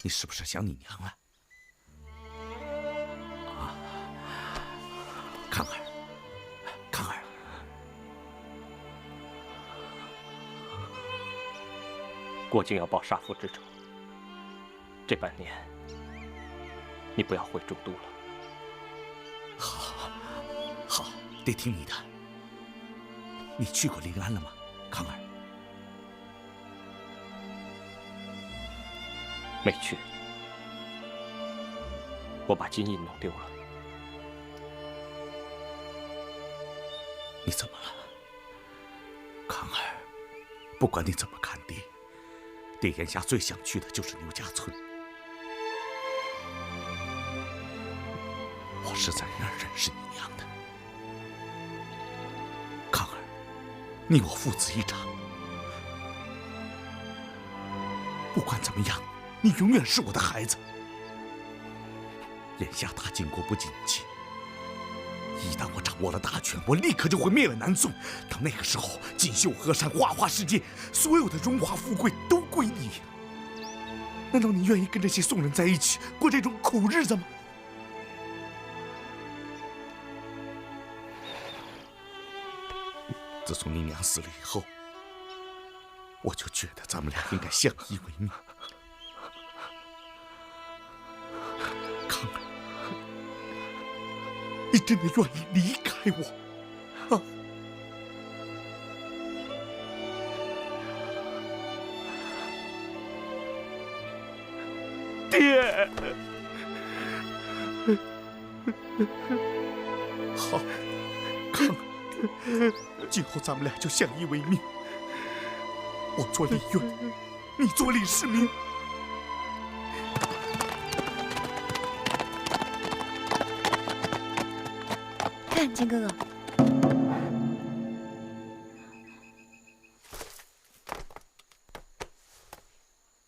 你是不是想你娘了？啊，康儿，康儿，郭靖要报杀父之仇，这半年你不要回中都了。好，好，爹听你的。你去过临安了吗，康儿？没去，我把金印弄丢了。你怎么了，康儿？不管你怎么看爹，爹眼下最想去的就是牛家村。我是在那儿认识你娘的，康儿，你我父子一场，不管怎么样，你永远是我的孩子。眼下大晋国不景气，一旦我掌握了大权，我立刻就会灭了南宋。到那个时候，锦绣河山，花花世界，所有的荣华富贵都归你。难道你愿意跟这些宋人在一起过这种苦日子吗？自从你娘死了以后，我就觉得咱们俩应该相依为命。康儿，你真的愿意离开我啊？爹，好，康儿，今后咱们俩就相依为命。我做李渊，你做李世民。看，金哥哥，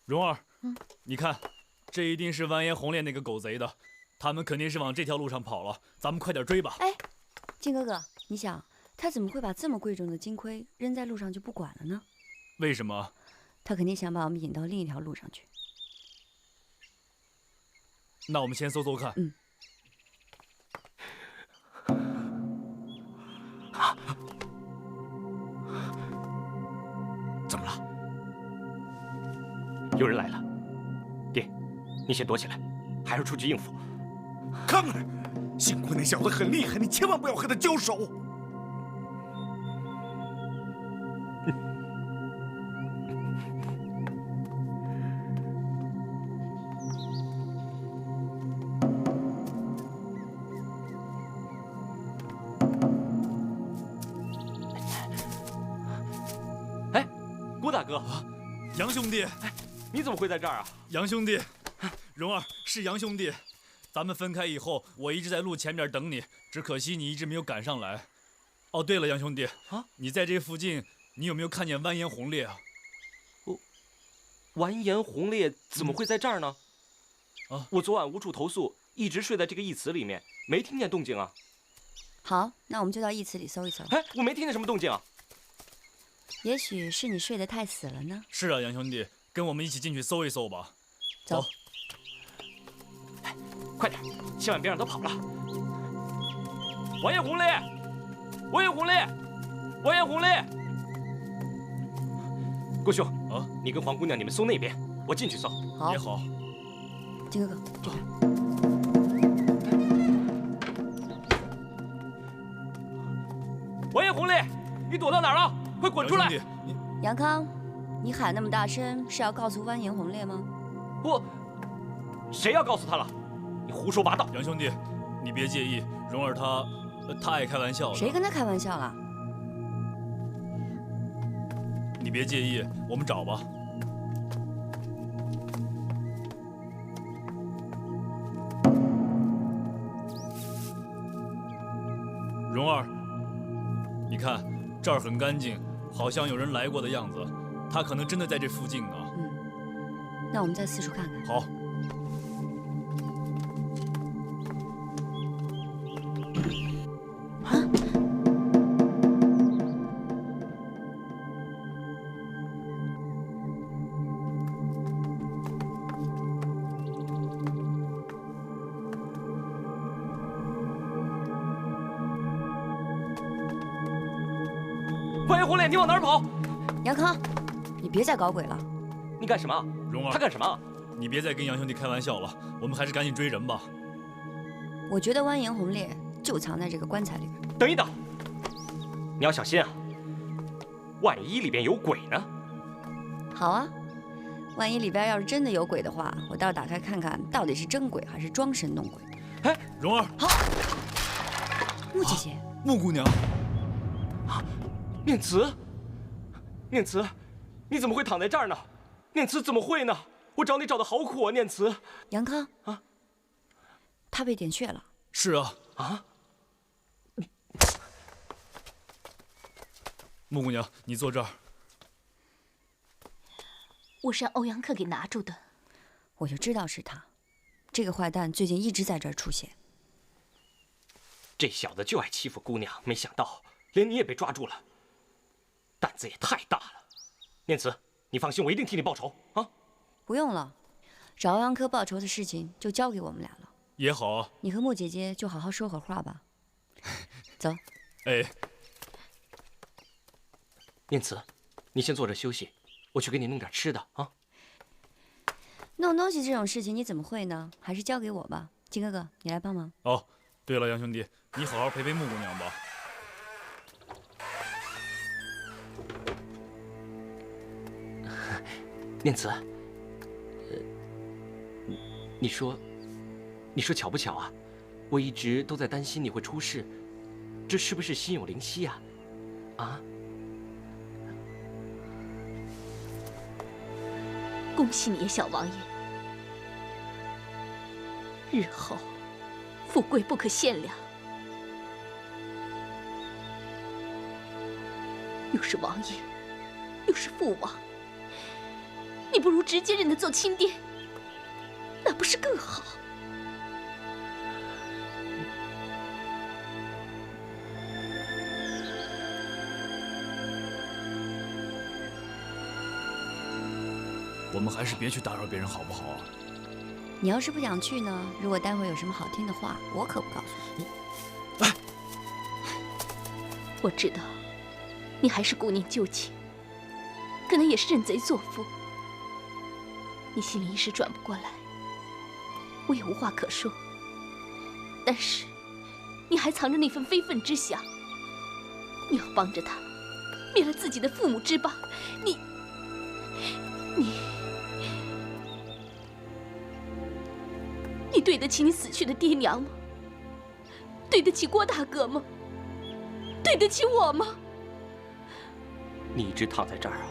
蓉儿，你看，这一定是完颜洪烈那个狗贼的，他们肯定是往这条路上跑了，咱们快点追吧。哎，金哥哥，你想，他怎么会把这么贵重的金盔扔在路上就不管了呢？为什么？他肯定想把我们引到另一条路上去。那我们先搜搜看。怎么了？有人来了。爹，你先躲起来，还要出去应付。康儿，幸亏那小子很厉害，你千万不要和他交手。郭大哥，杨兄弟，你怎么会在这儿啊？杨兄弟，蓉儿是杨兄弟，咱们分开以后，我一直在路前面等你，只可惜你一直没有赶上来。哦，对了，杨兄弟啊，你在这附近，你有没有看见完颜洪烈啊？完颜洪烈怎么会在这儿呢？啊，我昨晚无处投宿，一直睡在这个义祠里面，没听见动静啊。好，那我们就到义祠里搜一搜。哎，我没听见什么动静啊。也许是你睡得太死了呢。是啊，杨兄弟，跟我们一起进去搜一搜吧。走。哎，快点，千万别让他跑了。完颜洪烈，完颜洪烈，完颜洪烈。郭兄啊，你跟黄姑娘你们搜那边，我进去搜。好，也好。金哥哥，这边。完颜洪烈，你躲到哪儿了？快滚出来！杨康，你喊那么大声，是要告诉完颜洪烈吗？不，谁要告诉他了？你胡说八道！杨兄弟，你别介意，蓉儿她爱开玩笑的。谁跟他开玩笑了？你别介意，我们找吧。蓉儿，你看这儿很干净。好像有人来过的样子，他可能真的在这附近呢。那我们再四处看看。好。王爷红烈，你往哪儿跑？杨康，你别再搞鬼了。你干什么？蓉儿，他干什么？你别再跟杨兄弟开玩笑了，我们还是赶紧追人吧。我觉得完颜洪烈就藏在这个棺材里边。等一等，你要小心啊！万一里边有鬼呢？好啊，万一里边要是真的有鬼的话，我倒是打开看看到底是真鬼还是装神弄鬼。哎，蓉儿，好，穆姐姐，穆姑娘，念慈，念慈，你怎么会躺在这儿呢？念慈怎么会呢？我找你找的好苦啊，念慈。杨康啊，他被点穴了。是啊，啊，穆姑娘，你坐这儿。我是让欧阳克给拿住的。我就知道是他，这个坏蛋最近一直在这儿出现。这小子就爱欺负姑娘，没想到连你也被抓住了，胆子也太大了。念慈，你放心，我一定替你报仇啊！不用了，找欧阳科报仇的事情就交给我们俩了。也好啊。你和穆姐姐就好好说会儿话吧。走。哎，念慈，你先坐着休息，我去给你弄点吃的啊。弄东西这种事情你怎么会呢？还是交给我吧。金哥哥，你来帮忙。哦，对了，杨兄弟，你好好陪陪穆姑娘吧。念慈，你说巧不巧啊？我一直都在担心你会出事，这是不是心有灵犀啊？啊？恭喜你，小王爷，日后富贵不可限量。又是王爷，又是父王，你不如直接认他做亲爹，那不是更好？我们还是别去打扰别人，好不好啊？你要是不想去呢，如果待会有什么好听的话，我可不告诉你。哎，我知道，你还是顾念旧情，可能也是认贼作父。你心里一时转不过来，我也无话可说。但是，你还藏着那份非分之想，你要帮着他，灭了自己的父母之疤。你对得起你死去的爹娘吗？对得起郭大哥吗？对得起我吗？你一直躺在这儿啊，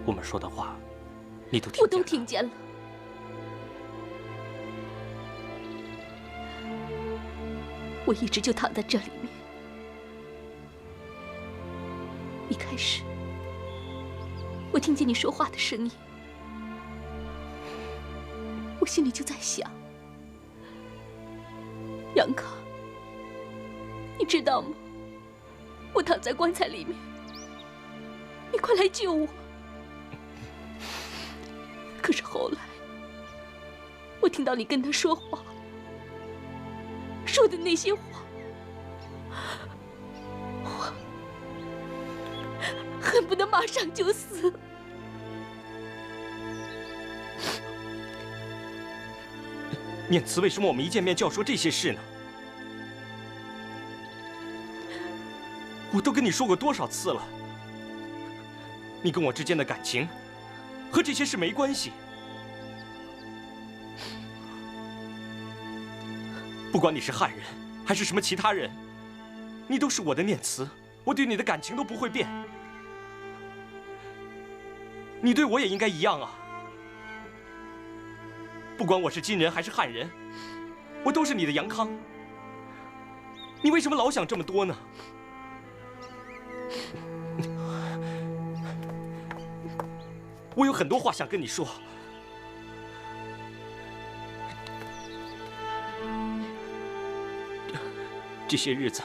我们说的话，你都听见了。我都听见了。我一直就躺在这里面。一开始，我听见你说话的声音，我心里就在想，杨康，你知道吗？我躺在棺材里面，你快来救我！可是后来，我听到你跟他说话，说的那些话，我恨不得马上就死。念慈，为什么我们一见面就要说这些事呢？我都跟你说过多少次了，你跟我之间的感情和这些事没关系。不管你是汉人还是什么其他人，你都是我的念慈，我对你的感情都不会变。你对我也应该一样啊！不管我是金人还是汉人，我都是你的杨康。你为什么老想这么多呢？我有很多话想跟你说。这些日子，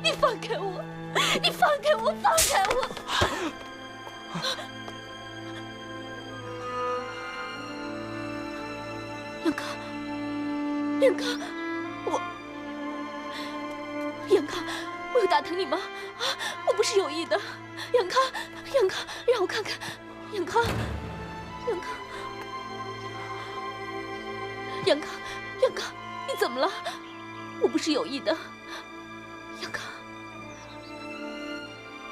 你放开我！你放开我！放开我！杨康，我有打疼你吗？啊，我不是有意的。杨康，杨康，让我看看。杨康，杨康，杨康，杨康，你怎么了？我不是有意的。杨康，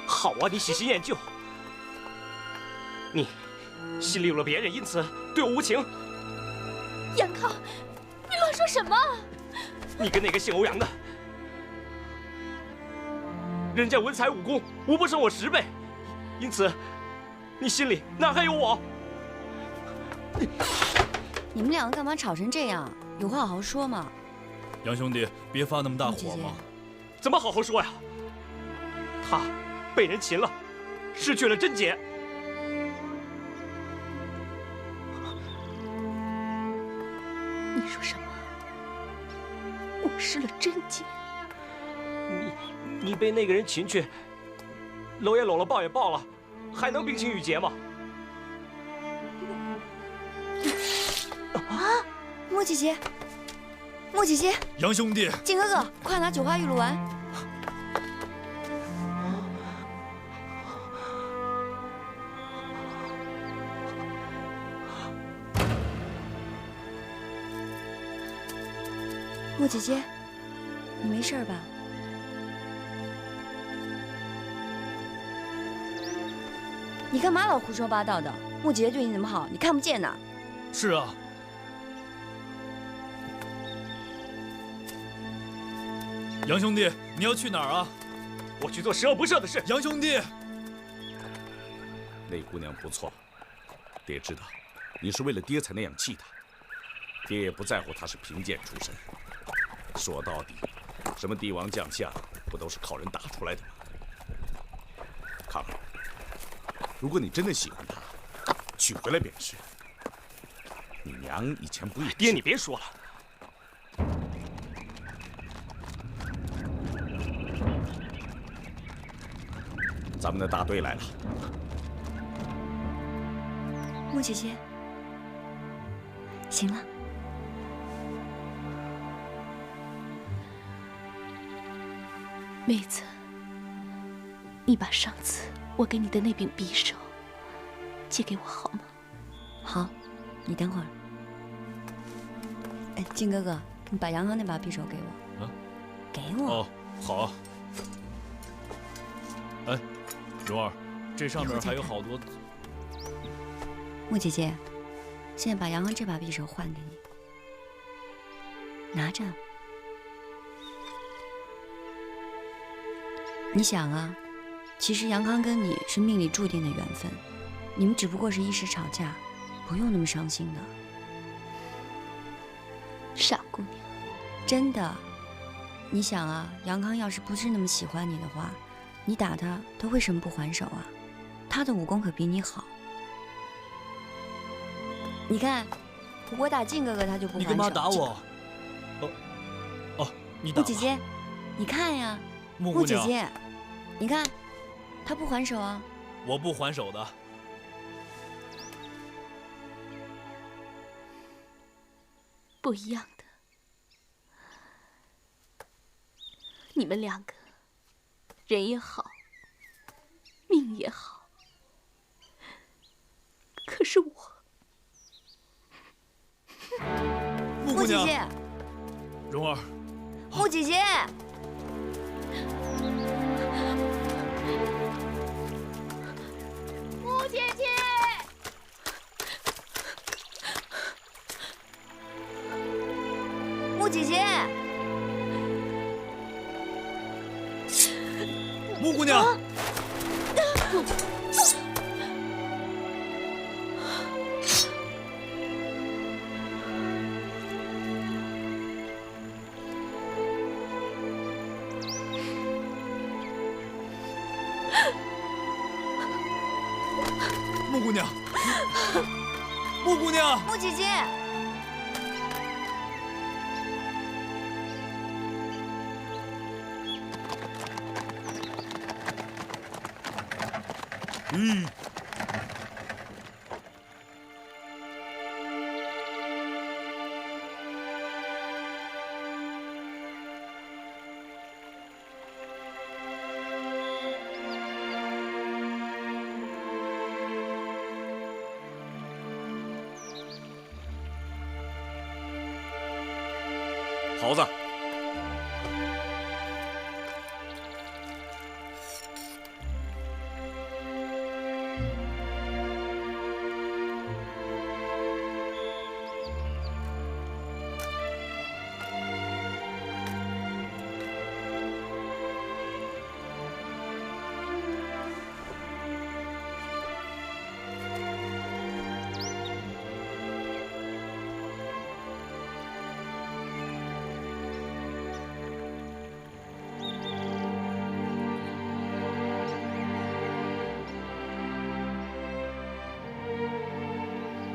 好啊，你喜新厌旧，你心里有了别人，因此对我无情。杨康，你乱说什么？你跟那个姓欧阳的，人家文才武功无不胜我10倍，因此你心里哪还有我？你们两个干嘛吵成这样？有话好好说嘛。杨兄弟，别发那么大姐姐火嘛。怎么好好说呀？他被人擒了，失去了贞洁。你说什么？我失了贞洁？你被那个人擒去，搂也搂了，抱也抱了，还能冰清玉洁吗？啊！莫姐姐，莫姐姐，杨兄弟，靖哥哥，快拿九花玉露丸。莫姐姐，你没事吧？你干嘛老胡说八道的？莫姐姐对你怎么好，你看不见呐？是啊。杨兄弟，你要去哪儿啊？我去做十恶不赦的事。杨兄弟，那姑娘不错，爹知道，你是为了爹才那样气她。爹也不在乎她是贫贱出身。说到底，什么帝王将相，不都是靠人打出来的吗？康儿，如果你真的喜欢她，娶回来便是。你娘以前不也……爹，你别说了。咱们的大队来了。莫姐姐，行了。妹子，你把上次我给你的那柄匕首借给我好吗？好，你等会儿。哎，靖哥哥，你把杨康那把匕首给我。啊？给我。哦，好啊。哎，蓉儿，这上面还有好多。莫姐姐，现在把杨康这把匕首换给你，拿着。你想啊，其实杨康跟你是命里注定的缘分，你们只不过是一时吵架，不用那么伤心的。傻姑娘，真的，你想啊，杨康要是不是那么喜欢你的话，你打他为什么不还手啊？他的武功可比你好。你看，我打靖哥哥他就不还手。你干嘛打我？哦，你打我。莫姐姐，你看呀，莫姐姐，你看，他不还手啊。我不还手的。不一样的。你们两个，人也好，命也好，可是我。莫姐姐，蓉儿，莫姐姐，莫姐姐，莫姐姐，穆姑娘。穆姑娘，穆姑娘，莫姐姐，桃子。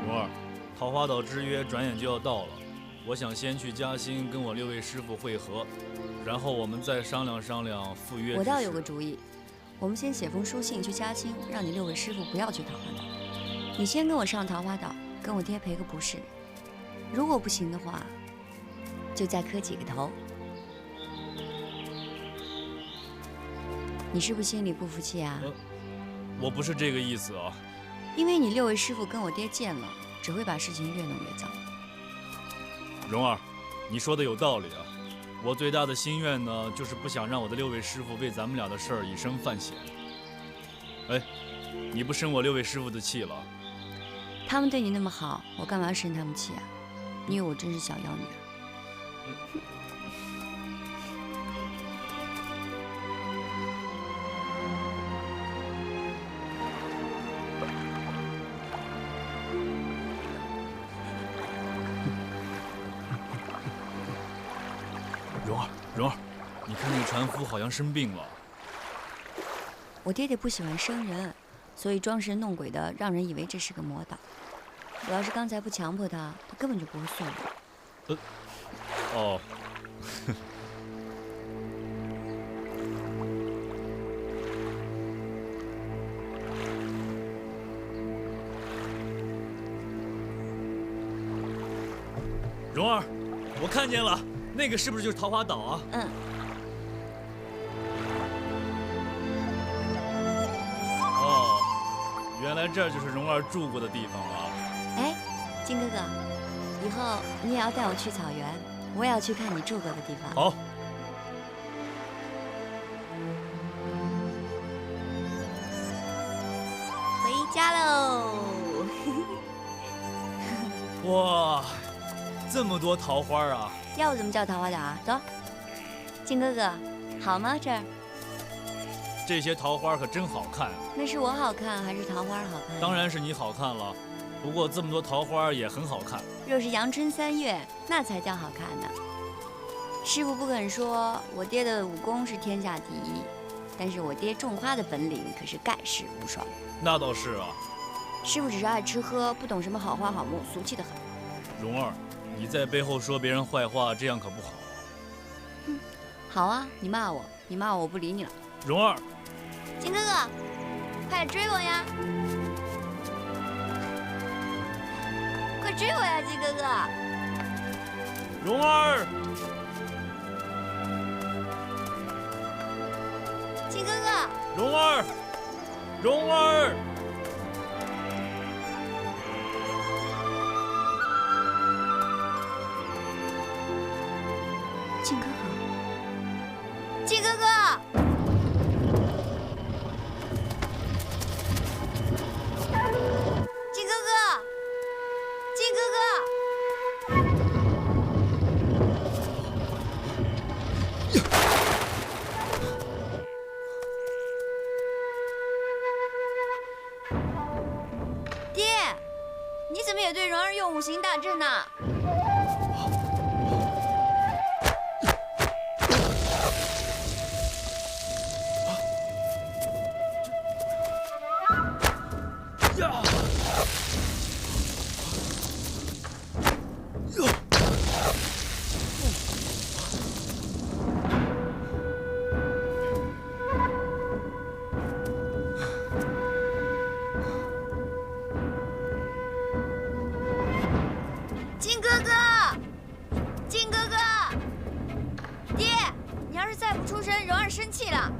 蓉儿，桃花岛之约转眼就要到了，我想先去嘉兴跟我6位师傅会合，然后我们再商量商量赴约之事。我倒有个主意，我们先写封书信去嘉兴，让你6位师傅不要去桃花岛。你先跟我上桃花岛，跟我爹赔个不是。如果不行的话，就再磕几个头。你是不是心里不服气啊？我不是这个意思啊。因为你6位师傅跟我爹见了，只会把事情越弄越糟。蓉儿，你说的有道理啊。我最大的心愿呢，就是不想让我的6位师傅为咱们俩的事儿以身犯险。哎，你不生我6位师傅的气了？他们对你那么好，我干嘛要生他们气啊？你以为我真是小妖女啊？蓉儿，你看那个船夫好像生病了。我爹爹不喜欢生人，所以装神弄鬼的，让人以为这是个魔岛。我要是刚才不强迫他，他根本就不会送我。哦。蓉儿，我看见了，那个是不是就是桃花岛啊？嗯。哦，原来这就是蓉儿住过的地方了。哎，金哥哥，以后你也要带我去草原，我也要去看你住过的地方。好。回家喽！哇，这么多桃花啊！要不怎么叫桃花岛啊？走，金哥哥，好吗？这儿这些桃花可真好看。那是我好看还是桃花好看？当然是你好看了，不过这么多桃花也很好看。若是阳春3月，那才叫好看呢。师傅不肯说我爹的武功是天下第一，但是我爹种花的本领可是盖世无双。那倒是啊。师傅只是爱吃喝，不懂什么好花好木，俗气得很。蓉儿，你在背后说别人坏话，这样可不好。好啊，你骂我，我不理你了。蓉儿，金哥哥，快点追我呀！快追我呀，金哥哥！蓉儿，金哥哥！蓉儿，蓉儿！靖哥哥，靖哥哥，靖哥哥，靖哥哥，爹，你怎么也对蓉儿用5行大阵呢？靖哥哥，靖哥哥，爹，你要是再不出声，蓉儿生气了。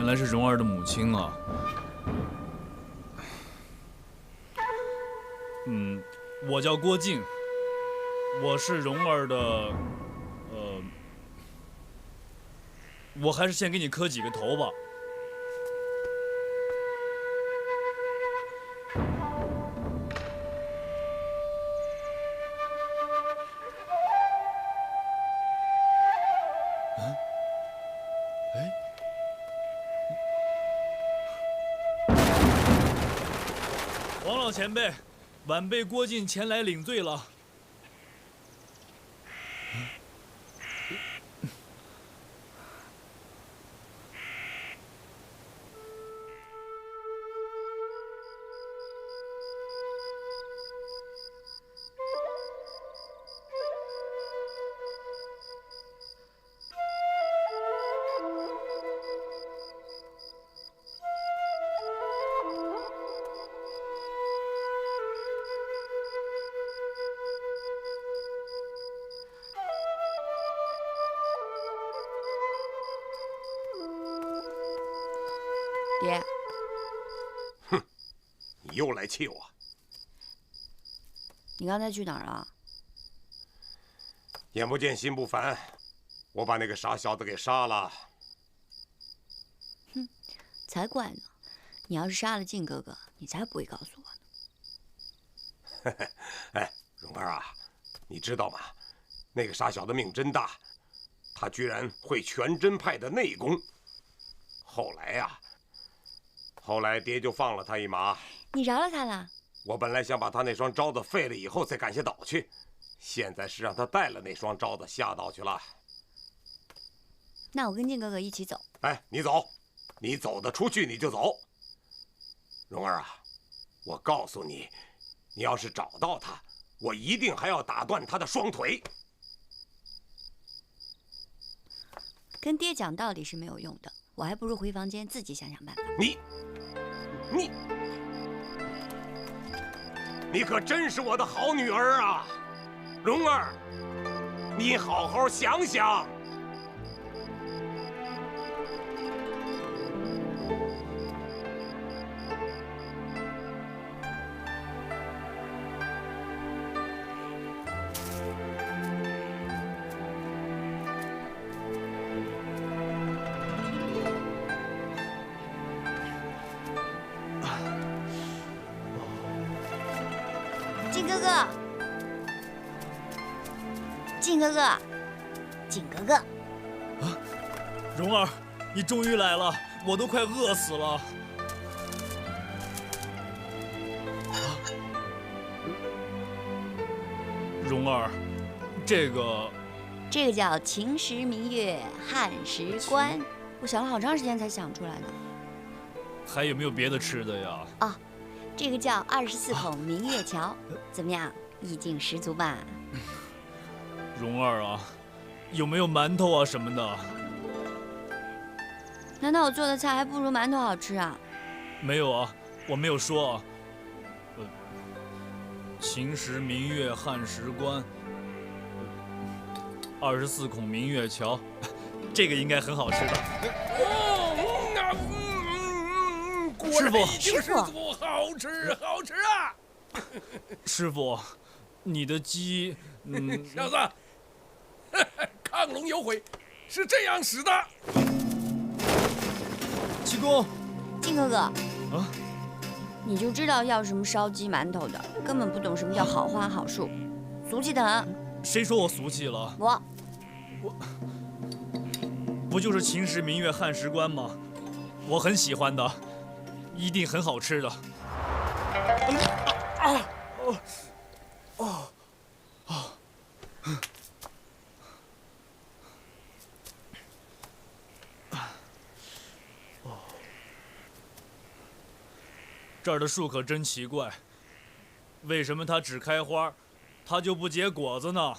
原来是蓉儿的母亲啊。我叫郭靖，我是蓉儿的，我还是先给你磕几个头吧。王老前辈，晚辈郭靖前来领罪了。爹，你又来气我？你刚才去哪儿了？眼不见心不烦，我把那个傻小子给杀了。哼，才怪呢！你要是杀了靖哥哥，你才不会告诉我呢。哎，蓉儿啊，你知道吗？那个傻小子命真大，他居然会全真派的内功。后来爹就放了他一马。你饶了他了？我本来想把他那双招子废了以后再赶下岛去，现在是让他带了那双招子下岛去了。那我跟靖哥哥一起走。哎，你走，你走得出去你就走。蓉儿啊，我告诉你，你要是找到他，我一定还要打断他的双腿。跟爹讲道理是没有用的，我还不如回房间自己想想办法。你可真是我的好女儿啊，蓉儿，你好好想想。靖哥哥，靖哥哥，靖哥哥，蓉儿，你终于来了，我都快饿死了。蓉儿，这个叫秦时明月汉时关，我想了好长时间才想出来的。还有没有别的吃的呀？哦，这个叫24孔明月桥，怎么样？意境十足吧？蓉儿啊，有没有馒头啊什么的？难道我做的菜还不如馒头好吃啊？没有啊，我没有说啊。秦时明月汉时关，24孔明月桥，这个应该很好吃的。师傅，师傅，好吃，好吃啊！师傅，你的鸡，小子，亢龙有悔，是这样使的。济公，靖哥哥，啊，你就知道要什么烧鸡馒头的，根本不懂什么叫好花好树，俗气的很。谁说我俗气了？我不就是秦时明月汉时关吗？我很喜欢的，一定很好吃的。这儿的树可真奇怪，为什么它只开花，它就不结果子呢？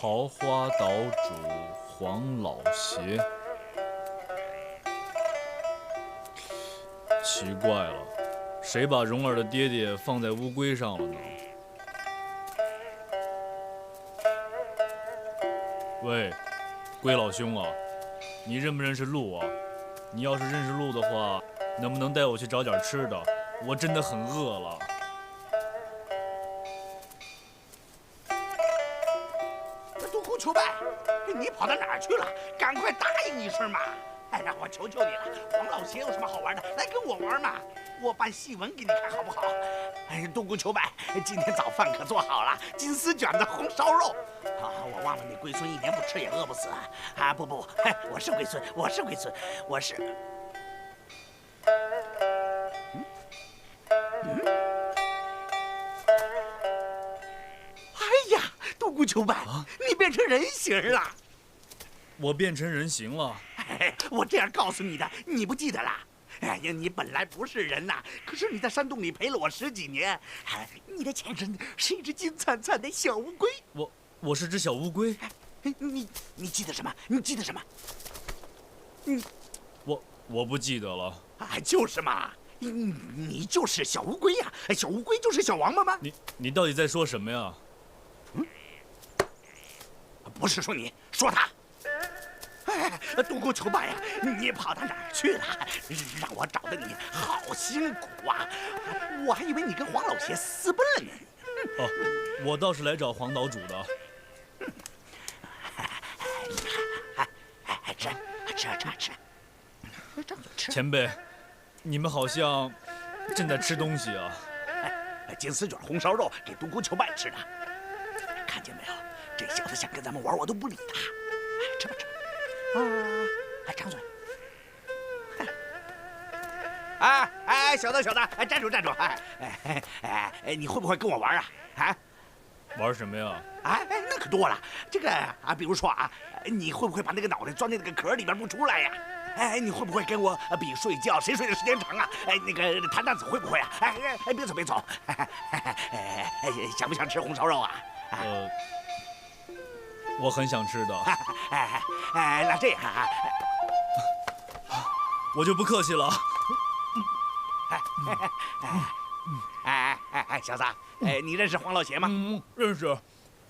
桃花岛主黄老邪。奇怪了，谁把蓉儿的爹爹放在乌龟上了呢？喂，龟老兄啊，你认不认识路啊？你要是认识路的话，能不能带我去找点吃的？我真的很饿了。独孤求败，你跑到哪儿去了？赶快答应一声嘛！哎，让我求求你了，黄老邪有什么好玩的？来跟我玩嘛！我扮戏文给你看好不好？哎，独孤求败，今天早饭可做好了，金丝卷子、红烧肉。啊，我忘了你龟孙1年不吃也饿不死啊！啊，不，我是龟孙，我是龟孙，我是。哎呀，独孤求败，你变成人形了！我变成人形了。哎，我这样告诉你的，你不记得啦？哎呀，你本来不是人呐，可是你在山洞里陪了我10几年。哎，你的前身是一只金灿灿的小乌龟。我是只小乌龟。你记得什么？你记得什么？我不记得了。哎，就是嘛，你就是小乌龟呀！小乌龟就是小王八吗？你到底在说什么呀？不是说你，说他。哎，独孤求败呀，你跑到哪儿去了？让我找的你好辛苦啊！我还以为你跟黄老邪私奔了呢。哦，我倒是来找黄岛主的。吃。前辈，你们好像正在吃东西啊。金丝卷、红烧肉给独孤求败吃的，看见没有？这小子想跟咱们玩，我都不理他。吃吧吃。啊，张嘴。哎，小子，哎，站住！哎，你会不会跟我玩啊？啊？玩什么呀？哎，那可多了。这个啊，比如说啊，你会不会把那个脑袋钻在那个壳里边不出来呀？哎，你会不会跟我比睡觉，谁睡的时间长啊？哎，那个弹弹子会不会啊？哎，别走。想不想吃红烧肉啊？我很想吃的。那这样啊，我就不客气了。小子，你认识黄老邪吗？认识，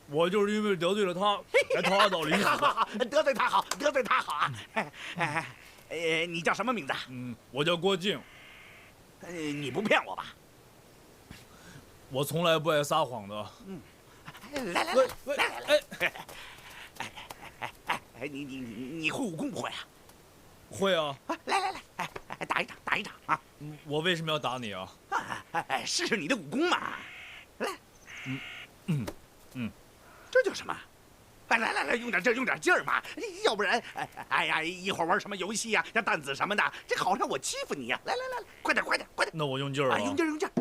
我就是因为得罪了他，才桃花岛临死的。好，得罪他好啊！你叫什么名字？我叫郭靖。你不骗我吧？我从来不爱撒谎的。来，你会武功不会啊？会啊。来，打一场啊！我为什么要打你啊？试试你的武功嘛！来，这叫什么？来，用点劲儿嘛！要不然，哎呀，一会儿玩什么游戏呀，像弹子什么的，这好让我欺负你呀！来，快点！那我用劲儿啊！用劲儿！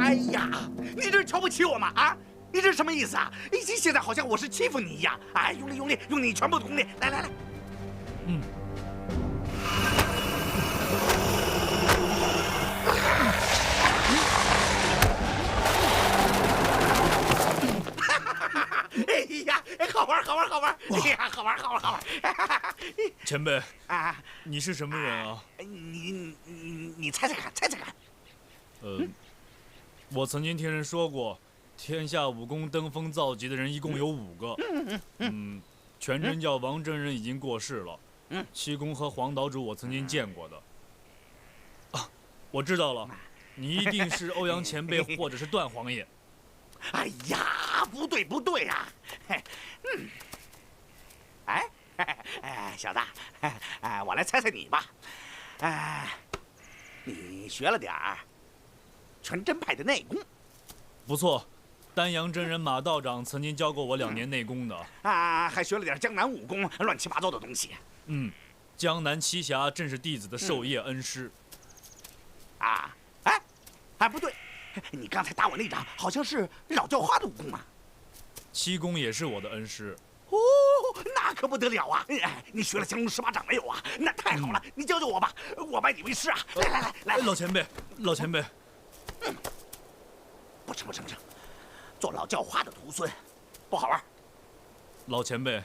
哎呀，你这是瞧不起我吗？啊，你这是什么意思啊？现在好像我是欺负你一样！哎，用力，用你全部的功力！来。哎呀，好玩！哎呀，好玩！前辈啊，你是什么人啊？你猜猜看。我曾经听人说过，天下武功登峰造极的人一共有5个。全真教王真人已经过世了。七公和黄岛主我曾经见过的。啊，我知道了，你一定是欧阳前辈或者是段王爷。哎呀，不对呀！小子，我来猜猜你吧。你学了点儿全真派的内功。不错，丹阳真人马道长曾经教过我2年内功的。还学了点江南武功，乱七八糟的东西。江南七侠正是弟子的授业恩师。不对，你刚才打我那掌好像是老叫花的武功啊。七公也是我的恩师。哦，那可不得了啊！你学了降龙18掌没有啊？那太好了，你教教我吧，我拜你为师啊！来，老前辈，不成，做老叫花的徒孙，不好玩。老前辈，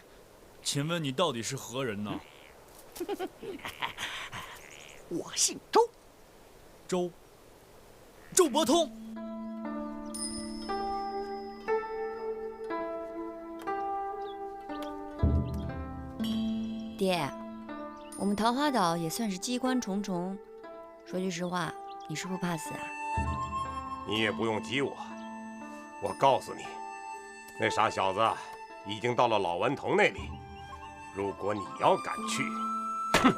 请问你到底是何人呢？我姓周，周伯通。爹，我们桃花岛也算是机关重重。说句实话，你是不怕死啊？你也不用急我，我告诉你，那傻小子已经到了老顽童那里。如果你要敢去，哼！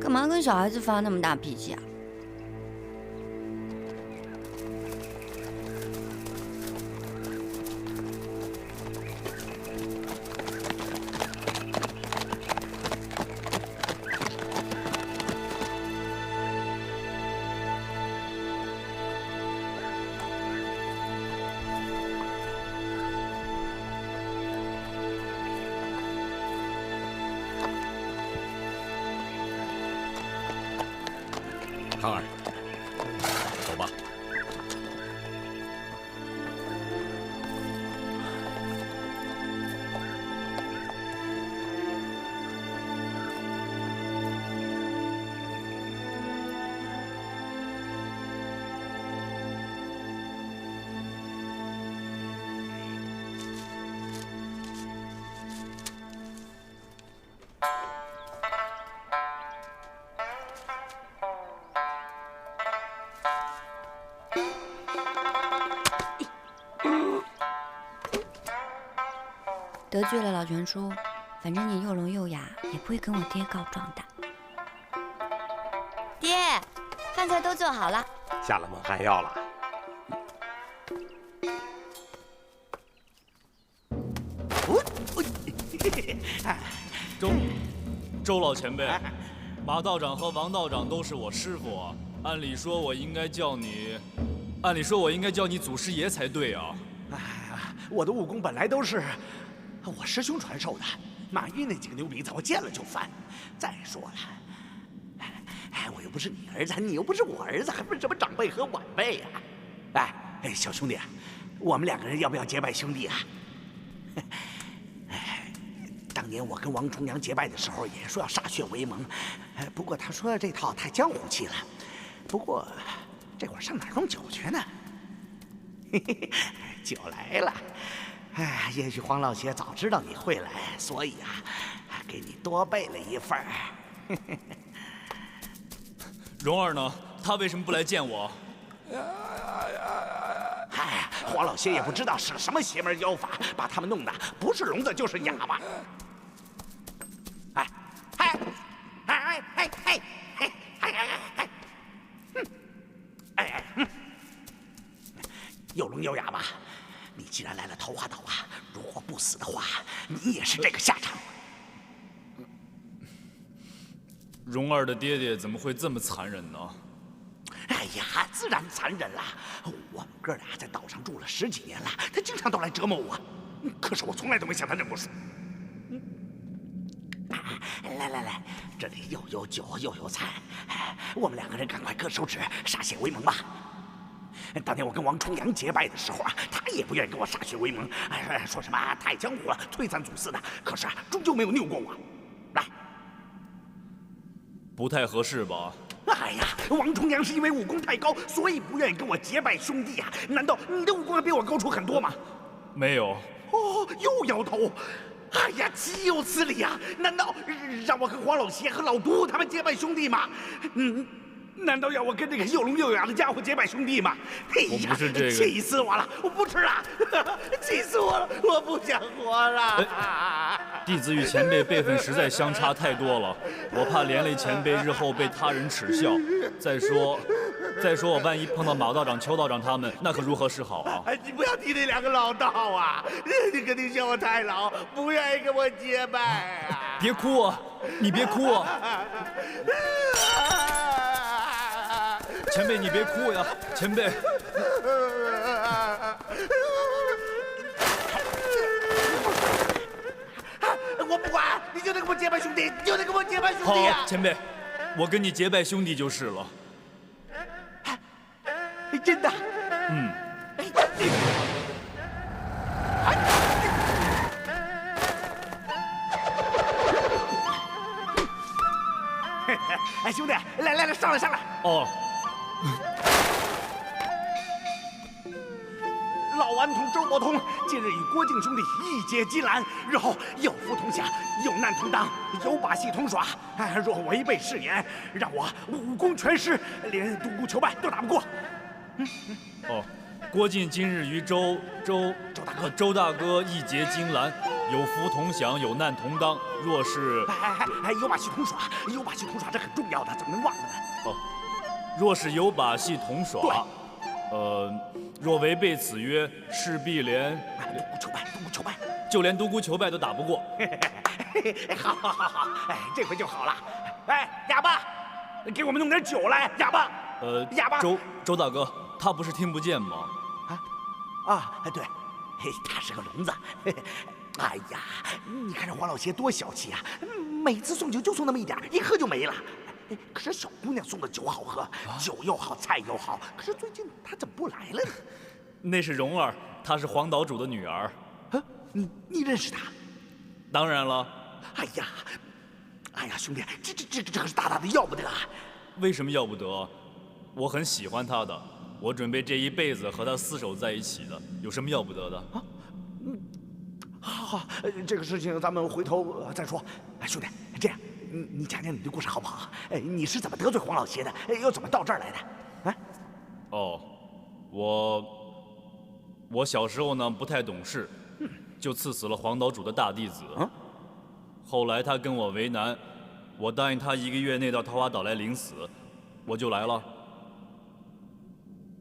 干嘛跟小孩子发那么大脾气啊？康儿，走吧。得罪了老全叔，反正你又聋又哑，也不会跟我爹告状的。爹，饭菜都做好了。下了猛汗药了。周老前辈，马道长和王道长都是我师傅啊，按理说我应该叫你祖师爷才对啊。我的武功本来都是我师兄传授的，马玉那几个牛鼻子我见了就烦。再说了，我又不是你儿子，你又不是我儿子，还分什么长辈和晚辈呀？小兄弟，我们两个人要不要结拜兄弟啊？当年我跟王重阳结拜的时候，也说要歃血为盟，不过他说这套太江湖气了。不过这会儿上哪儿弄酒去呢？酒来了。也许黄老邪早知道你会来，所以给你多备了一份儿。蓉儿呢？他为什么不来见我？黄老邪也不知道使了什么邪门妖法，把他们弄得不是聋子就是哑巴。又聋又哑巴。你既然来了桃花岛如果不死的话，你也是这个下场。蓉儿的爹爹怎么会这么残忍呢？自然残忍了。我们哥俩在岛上住了10几年了，他经常都来折磨我，可是我从来都没向他认过输。来，这里又有酒又有菜，我们两个人赶快割手指，歃血为盟吧。当年我跟王重阳结拜的时候他也不愿意跟我歃血为盟，说什么太江湖了，推三阻四的。可是终究没有拗过我。来，不太合适吧？王重阳是因为武功太高，所以不愿意跟我结拜兄弟难道你的武功还比我高出很多吗？没有。又摇头。岂有此理啊！难道让我跟黄老邪和老毒他们结拜兄弟吗？难道要我跟这个又聋又哑的家伙结拜兄弟吗？我不是这个，气死我了！我不吃了，气死我了！我不想活了。弟子与前辈辈分实在相差太多了，我怕连累前辈日后被他人耻笑。再说我万一碰到马道长、邱道长他们，那可如何是好啊？你不要提那2个老道啊！你肯定嫌我太老，不愿意跟我结拜别哭啊！你别哭啊！前辈，你别哭呀！前辈，我不管，你就得跟我结拜兄弟，你就得跟我结拜兄弟好，前辈，我跟你结拜兄弟就是了。真的？嗯。哎，兄弟，来，上来！哦。老顽童周伯通近日与郭靖兄弟义结金兰，日后有福同享，有难同当，有把戏同耍。若违背誓言，让我武功全失，连独孤求败都打不过。哦，郭靖今日与周大哥义结金兰，有福同享，有难同当。若是有把戏同耍，这很重要的，怎么能忘了呢？哦，若是有把戏同耍，若违背此约，势必连独孤求败，就连独孤求败都打不过。好，哎，这回就好了。哎，哑巴，给我们弄点酒来，哑巴。哑巴。周大哥，他不是听不见吗？对，他是个聋子。哎呀，你看这黄老邪多小气啊！每次送酒就送那么一点，一喝就没了。可是小姑娘送的酒好喝，酒又好，菜又好。可是最近她怎么不来了呢？那是蓉儿，她是黄岛主的女儿。你认识她？当然了。哎呀，兄弟，这可是大的要不得啊！为什么要不得？我很喜欢她的，我准备这一辈子和她厮守在一起的，有什么要不得的？好，这个事情咱们回头再说。兄弟，这样。你讲讲你的故事好不好？你是怎么得罪黄老邪的？又怎么到这儿来的？我小时候呢不太懂事，就赐死了黄岛主的大弟子。后来他跟我为难，我答应他1个月内到桃花岛来领死，我就来了。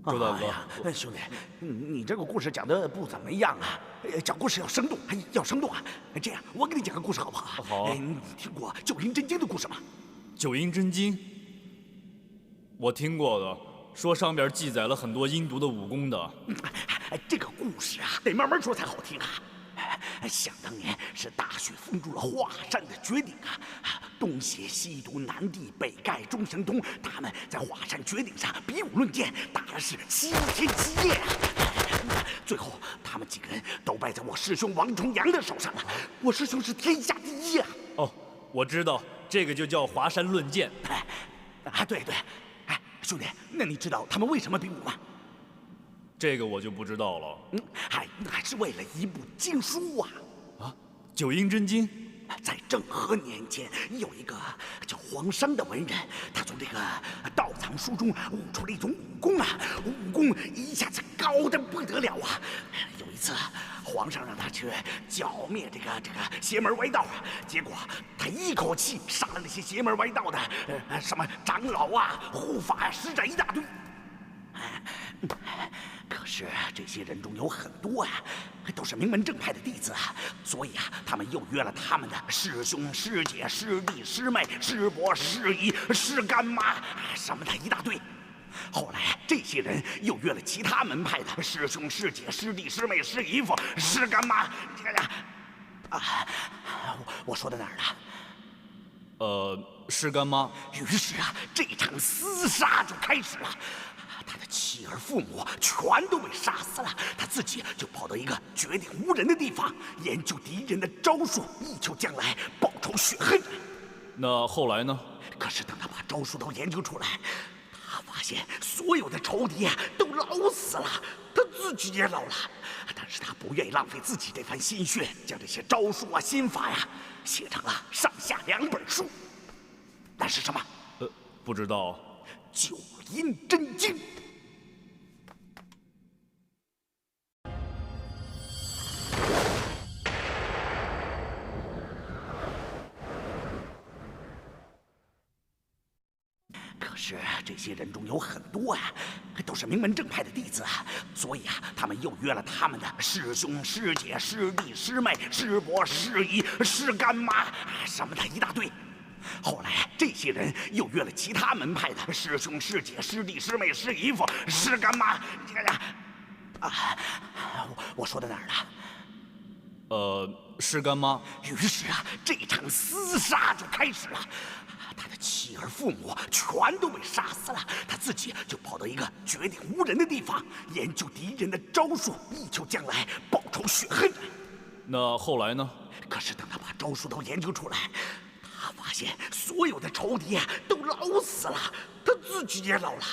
周大哥，兄弟，你这个故事讲的不怎么样啊！讲故事要生动，要生动啊！这样，我给你讲个故事好不好？好。你听过《九阴真经》的故事吗？九阴真经，我听过的，说上边记载了很多阴毒的武功的。这个故事啊，得慢慢说才好听啊。想当年是大雪封住了华山的绝顶啊，东邪西毒南帝北丐中神通，他们在华山绝顶上比武论剑，打的是7天7夜啊。最后他们几个人都败在我师兄王重阳的手上了。我师兄是天下第一啊！我知道，这个就叫华山论剑。对，兄弟，那你知道他们为什么比武吗？这个我就不知道了。还是为了一部经书啊！九阴真经。在政和年间，有一个叫黄商的文人，他从这个道藏书中悟出了一种武功啊，武功一下子高得不得了啊！有一次，皇上让他去剿灭这个邪门歪道啊，结果他一口气杀了那些邪门歪道的什么长老啊、护法啊、使者一大堆。可是这些人中有很多啊，都是名门正派的弟子啊，所以啊，他们又约了他们的师兄、师姐、师弟、师妹、师伯、师姨、师干妈什么的一大堆。后来这些人又约了其他门派的师兄、师姐、师弟、师妹、师姨夫、师干妈。我说到哪儿了？师干妈。于是啊，这场厮杀就开始了。他的妻儿父母全都被杀死了，他自己就跑到一个绝顶无人的地方，研究敌人的招数，以求将来报仇雪恨。那后来呢？可是等他把招数都研究出来，他发现所有的仇敌都老死了，他自己也老了。但是他不愿意浪费自己这番心血，将这些招数啊、心法呀写成了上下2本书。那是什么？不知道。九阴真经。可是这些人中有很多啊，都是名门正派的弟子啊，所以啊，他们又约了他们的师兄、师姐、师弟、师妹、师伯、师姨、师干妈什么的一大堆。后来这些人又约了其他门派的师兄、师姐、师弟、师妹、师姨夫、师干妈。我说到哪儿了？师干妈。于是啊，这场厮杀就开始了。他的的妻儿父母全都被杀死了，他自己就跑到一个绝顶无人的地方，研究敌人的招数，以求将来报仇雪恨。那后来呢？可是等他把招数都研究出来，他发现所有的仇敌都老死了，他自己也老了。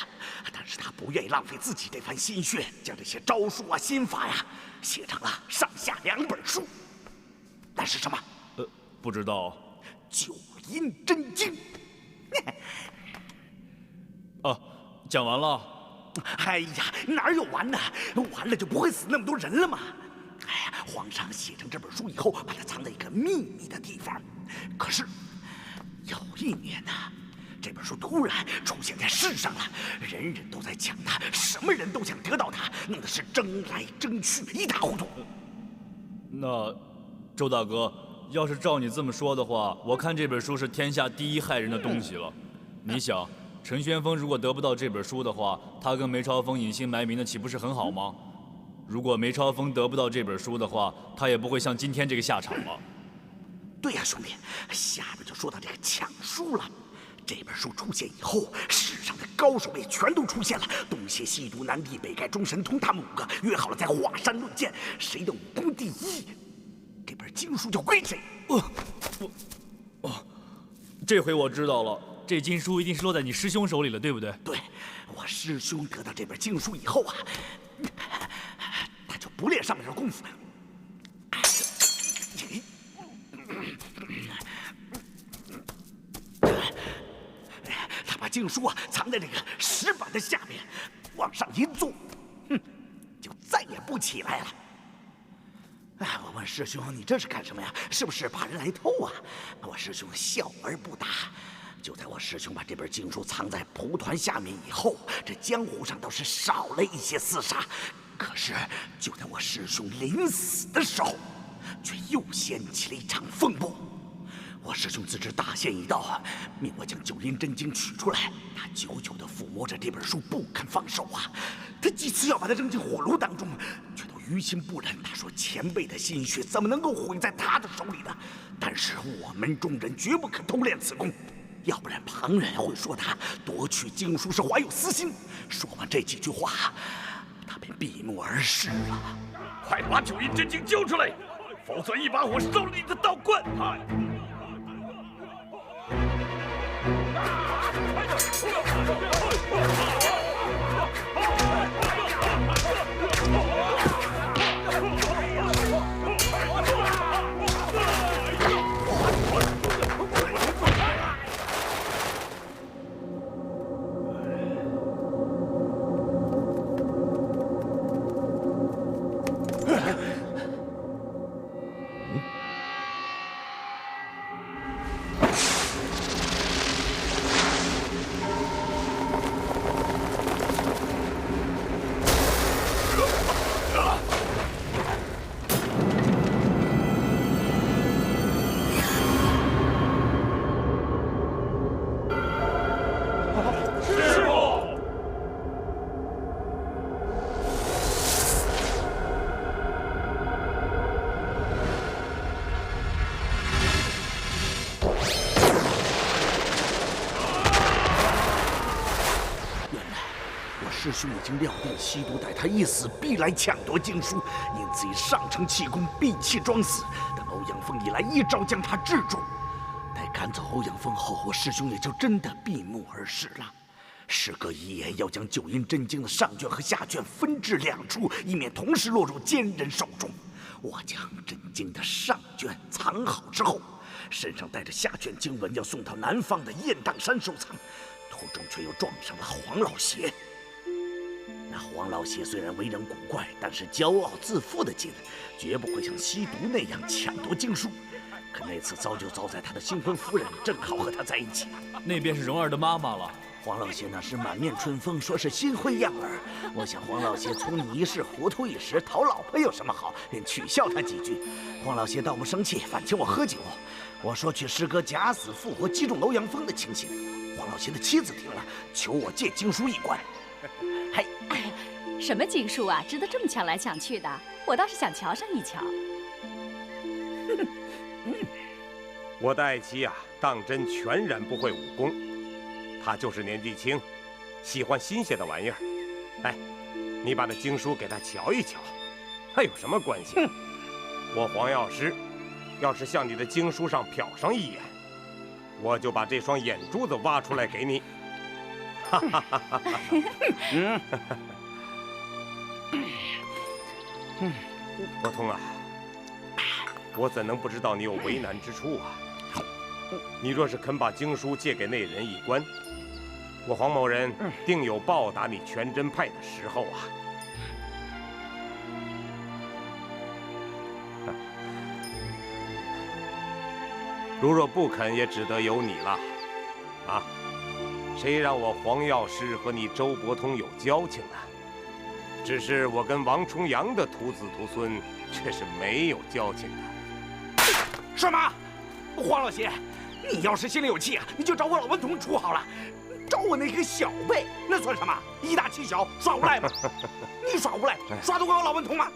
但是他不愿意浪费自己这番心血，将这些招数啊、心法呀写成了上下2本书。那是什么？不知道。九阴真经。啊，讲完了。哎呀，哪有完呢？完了就不会死那么多人了吗？哎呀，皇上写成这本书以后，把它藏在一个秘密的地方。可是有一年呢，这本书突然出现在世上了，人人都在抢它，什么人都想得到它，弄得是争来争去，一塌糊涂。那，周大哥，要是照你这么说的话，我看这本书是天下第一害人的东西了。你想，陈玄风如果得不到这本书的话，他跟梅超风隐姓埋名的，岂不是很好吗？如果梅超风得不到这本书的话，他也不会像今天这个下场了。对呀，兄弟，下面就说到这个抢书了。这本书出现以后，世上的高手也全都出现了，东邪西毒南帝北丐中神通，他们5个约好了在华山论剑，谁的武功第一，这本经书就归谁。这回我知道了，这经书一定是落在你师兄手里了，对不对？对，我师兄得到这本经书以后啊，他就不练上面的功夫了。他把经书啊藏在这个石板的下面，往上一坐，就再也不起来了。哎，我问师兄，你这是干什么呀？是不是怕人来偷啊？我师兄笑而不答。就在我师兄把这本经书藏在蒲团下面以后，这江湖上倒是少了一些厮杀。可是就在我师兄临死的时候，却又掀起了一场风波。我师兄自知大限已到，命我将九阴真经取出来。他久久地抚摸着这本书，不肯放手啊。他几次要把它扔进火炉当中，却都于心不忍。他说：“前辈的心血怎么能够毁在他的手里呢？”但是我们众人绝不可偷练此功，要不然旁人会说他夺取经书是怀有私心。说完这几句话，他便闭目而逝了。快把九阴真经交出来，否则一把火烧了你的道观！师兄已经料定西毒待他一死必来抢夺经书，因此以上乘气功闭气装死，等欧阳锋一来，一招将他制住。待赶走欧阳锋后，我师兄也就真的闭目而逝了。师哥遗言要将九阴真经的上卷和下卷分置2处，以免同时落入奸人手中。我将真经的上卷藏好之后，身上带着下卷经文，要送到南方的雁荡山收藏。途中却又撞上了黄老邪。那黄老邪虽然为人古怪，但是骄傲自负的紧，绝不会像西毒那样抢夺经书。可那次遭就遭在他的新婚夫人正好和他在一起，那便是蓉儿的妈妈了。黄老邪那时满面春风，说是新婚燕尔。我想黄老邪聪明一世，糊涂一时，讨老婆有什么好？便取笑他几句。黄老邪倒不生气，反请我喝酒。我说去师哥假死复活击中欧阳锋的情形。黄老邪的妻子听了，求我借经书一观。嘿，什么经书啊，值得这么抢来抢去的？我倒是想瞧上一瞧。我的爱妻呀，当真全然不会武功，她就是年纪轻，喜欢新鲜的玩意儿。哎，你把那经书给她瞧一瞧，那有什么关系？我黄药师，要是向你的经书上瞟上一眼，我就把这双眼珠子挖出来给你。哈哈哈哈哈！伯通啊，我怎能不知道你有为难之处啊？你若是肯把经书借给那人一观，我黄某人定有报答你全真派的时候啊！如若不肯，也只得由你了。啊，谁让我黄药师和你周伯通有交情呢？只是我跟王重阳的徒子徒孙却是没有交情的。什么？黄老邪，你要是心里有气啊，你就找我老顽童处好了。找我那个小辈，那算什么？以大欺小，耍无赖吗？你耍无赖，耍得过我老顽童吗？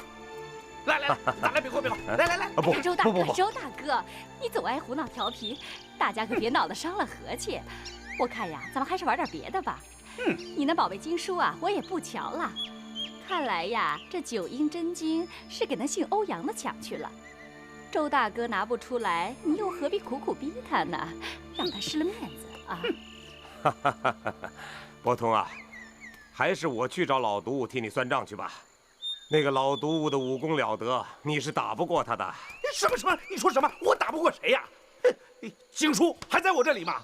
来来来，咱俩比划比划。来，不，周大哥，周大哥，你总爱胡闹调皮，大家可别闹得伤了和气。我看呀，咱们还是玩点别的吧。你那宝贝经书啊，我也不瞧了。看来呀，这9阴真经是给那姓欧阳的抢去了。周大哥拿不出来，你又何必苦苦逼他呢？让他失了面子啊！哈哈哈哈！伯通啊，还是我去找老毒物替你算账去吧。那个老毒物的武功了得，你是打不过他的。什么？你说什么？我打不过谁呀？经书还在我这里吗？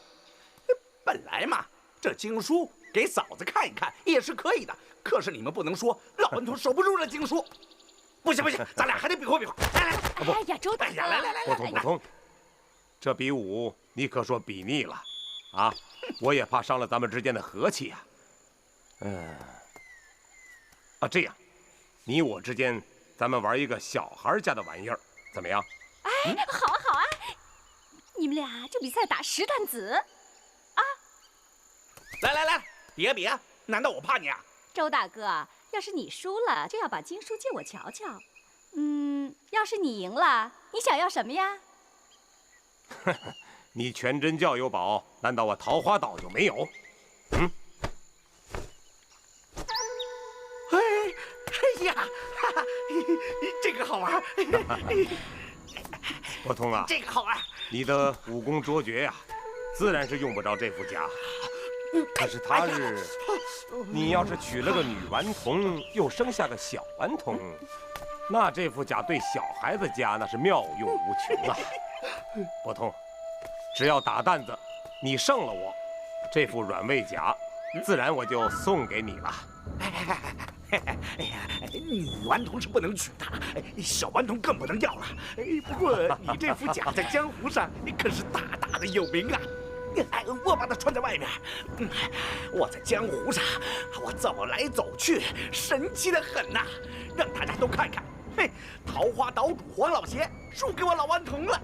本来嘛，这经书给嫂子看一看也是可以的。可是你们不能说老顽童守不住这经书。不行，咱俩还得比划比划。来，哎呀，周大哥，来，伯通，这比武你可说比腻了啊！我也怕伤了咱们之间的和气呀。这样，你我之间，咱们玩一个小孩家的玩意儿，怎么样？哎，好啊！你们俩就比赛打石弹子啊！来，别，难道我怕你啊？周大哥，要是你输了，就要把经书借我瞧瞧。要是你赢了，你想要什么呀？你全真教有宝，难道我桃花岛就没有？哎呀，这个好玩。伯通啊，这个好玩。你的武功卓绝呀，自然是用不着这副甲。可是他日，你要是娶了个女顽童，又生下个小顽童，那这副甲对小孩子家那是妙用无穷啊！伯通，只要打担子，你胜了我，这副软猬甲，自然我就送给你了。哎呀，女顽童是不能娶的，小顽童更不能要了。不过你这副甲在江湖上可是大大的有名啊！我把它穿在外面，我在江湖上我走来走去，神气的很呐，让大家都看看。桃花岛主黄老邪输给我老顽童了。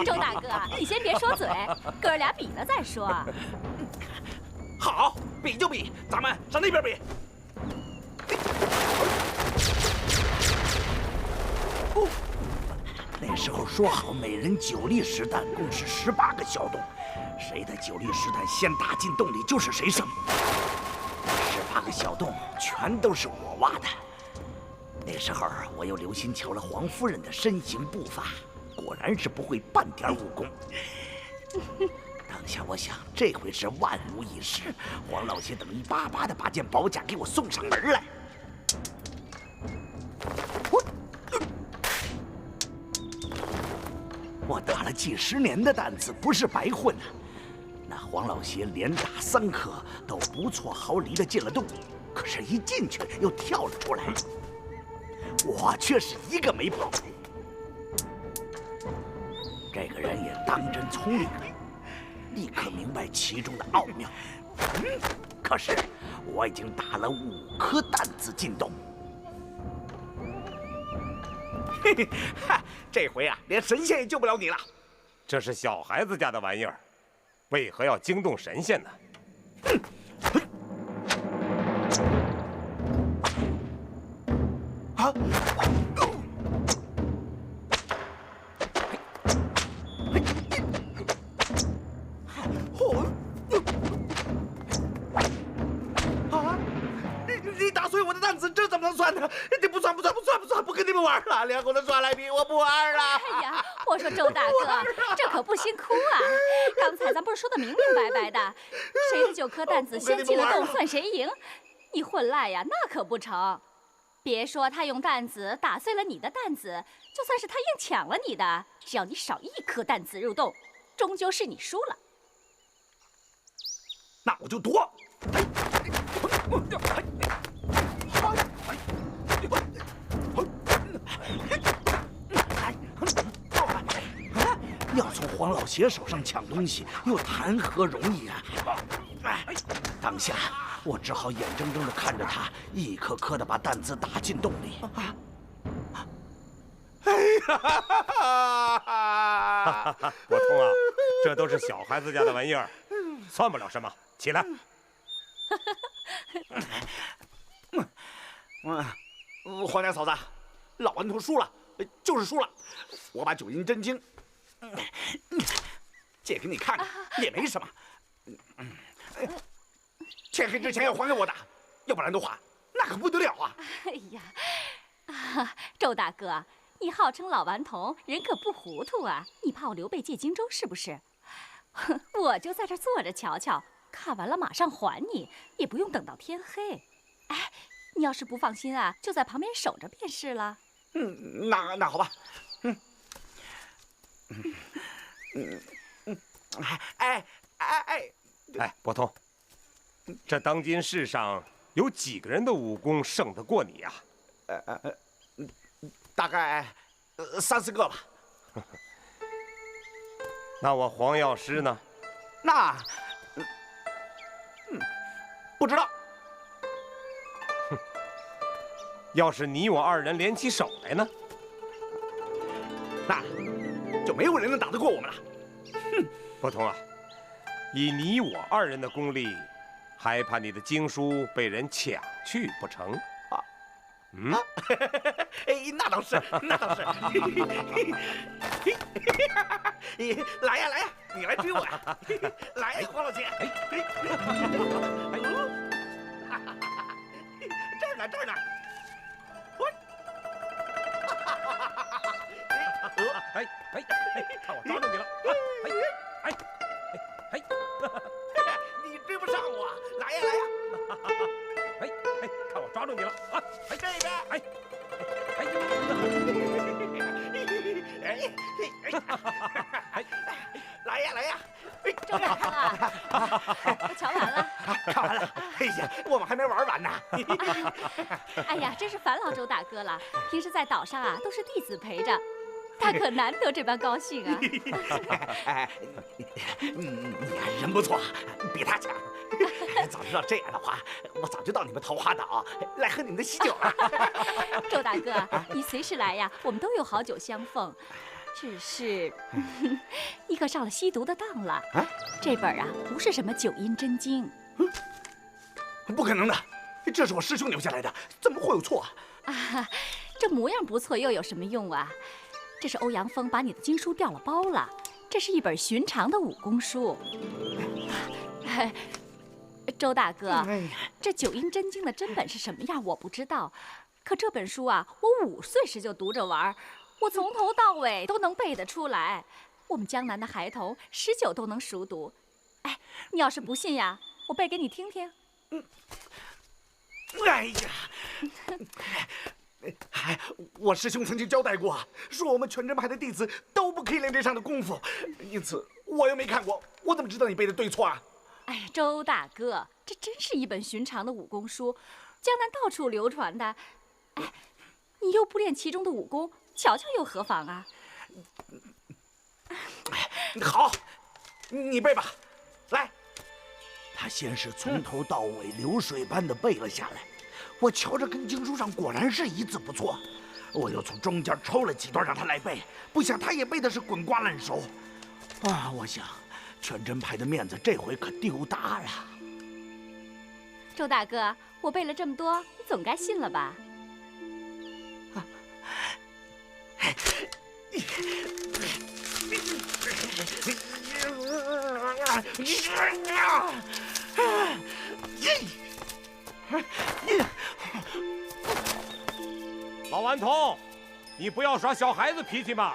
周大哥，你先别说嘴，哥俩比了再说。好，比就比，咱们上那边比。那时候说好，每人9粒石弹，共是18个小洞，谁的9粒石弹先打进洞里，就是谁胜。18个小洞全都是我挖的。那时候我又留心瞧了黄夫人的身形步伐，果然是不会半点武功。当下我想，这回是万无一失，黄老邪等一巴巴的把件宝甲给我送上门来。我打了几10年的担子，不是白混啊！那黄老邪连打3颗都不错毫厘的进了洞，可是一进去又跳了出来，我却是一个没跑。这个人也当真聪明，立刻明白其中的奥妙。可是我已经打了5颗担子进洞。这回啊，连神仙也救不了你了。这是小孩子家的玩意儿，为何要惊动神仙呢？不跟你们玩了，连我的耍赖皮我不玩了。哎呀，我说周大哥，这可不行哭啊！刚才咱不是说的明明白白的，谁的9颗弹子先进了洞算谁赢？你混赖呀，那可不成。别说他用弹子打碎了你的弹子，就算是他硬抢了你的，只要你少1颗弹子入洞，终究是你输了。那我就夺。要从黄老邪手上抢东西，又谈何容易啊！当下我只好眼睁睁地看着他一颗颗地把弹子打进洞里。哎呀！我通啊，这都是小孩子家的玩意儿，算不了什么。起来。黄家嫂子，老顽童输了，就是输了。我把9阴真经借给你看看，也没什么。天黑之前要还给我的，要不然的话，那可不得了啊！哎呀，周大哥，你号称老顽童，人可不糊涂啊！你怕我刘备借荆州是不是？我就在这坐着瞧瞧，看完了马上还你，也不用等到天黑。哎，你要是不放心啊，就在旁边守着便是了。那好吧。哎，伯通，这当今世上有几个人的武功胜得过你呀？大概3、4个吧。那我黄药师呢？那，不知道。要是你我2人联起手来呢？那就没有人能打得过我们了。伯通啊，以你我2人的功力，还怕你的经书被人抢去不成？那倒是，那倒是。来呀来呀，你来追我呀！来呀，黄老姐。这儿呢这儿呢。看我抓住你了！你追不上我，来呀来呀！看我抓住你了！这边！来呀来呀！周大哥啊，我瞧完了。看完了。哎呀，我们还没玩完呢。哎呀，真是烦劳周大哥了。平时在岛上啊，都是弟子陪着。他可难得这般高兴啊！你人不错，比他强。早知道这样的话，我早就到你们桃花岛来喝你们的喜酒了。周大哥，你随时来呀，我们都有好酒相奉。只是，你可上了吸毒的当了。这本啊，不是什么9阴真经。不可能的，这是我师兄留下来的，怎么会有错啊？这模样不错，又有什么用啊？这是欧阳锋把你的经书调了包了，这是一本寻常的武功书。周大哥，这9阴真经的真本是什么样我不知道，可这本书啊，我5岁时就读着玩，我从头到尾都能背得出来。我们江南的孩童19都能熟读。哎，你要是不信呀，我背给你听听。哎呀！我师兄曾经交代过，说我们全真派的弟子都不可以练这上的功夫，因此我又没看过，我怎么知道你背的对错啊？哎呀，周大哥，这真是一本寻常的武功书，江南到处流传的。哎，你又不练其中的武功，瞧瞧又何妨啊？好，你背吧，来。他先是从头到尾流水般的背了下来。我瞧着跟经书上果然是一字不错，我又从中间抽了几段让他来背，不想他也背的是滚瓜烂熟。我想全真派的面子这回可丢大了。周大哥，我背了这么多，你总该信了吧？老顽童，你不要耍小孩子脾气嘛！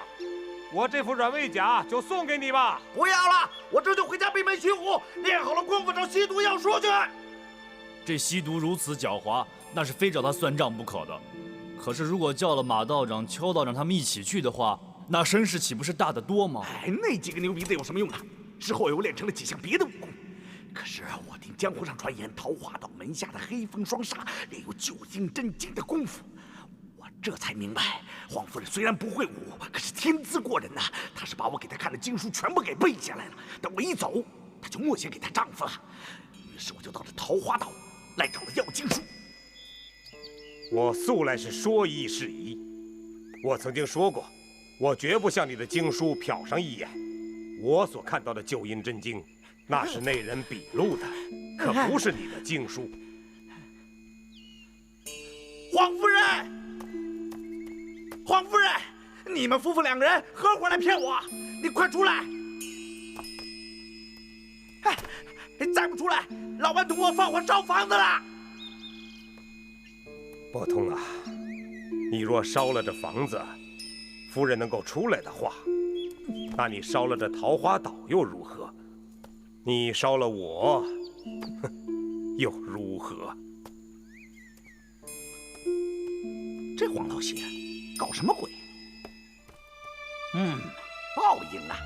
我这副软猬甲就送给你吧。不要了，我这就回家闭门习武，练好了功夫找吸毒要说去。这吸毒如此狡猾，那是非找他算账不可的。可是如果叫了马道长、邱道长他们一起去的话，那声势岂不是大得多吗？哎，那几个牛鼻子有什么用啊？之后又练成了几项别的武功。可是我听江湖上传言，桃花岛门下的黑风双煞练有9阴真经的功夫。我这才明白，黄夫人虽然不会武，可是天资过人呐。她是把我给她看的经书全部给背下来了。等我一走，她就默写给她丈夫了。于是我就到了桃花岛，来找了要经书。我素来是说一是一，我曾经说过，我绝不向你的经书瞟上一眼。我所看到的9阴真经，那是那人笔录的，可不是你的经书。黄夫人，黄夫人，你们夫妇2个人合伙来骗我，你快出来！哎，再不出来，老顽童我放火烧房子了！伯通啊，你若烧了这房子，夫人能够出来的话，那你烧了这桃花岛又如何？你烧了我，又如何？这黄老邪搞什么鬼？报应啊，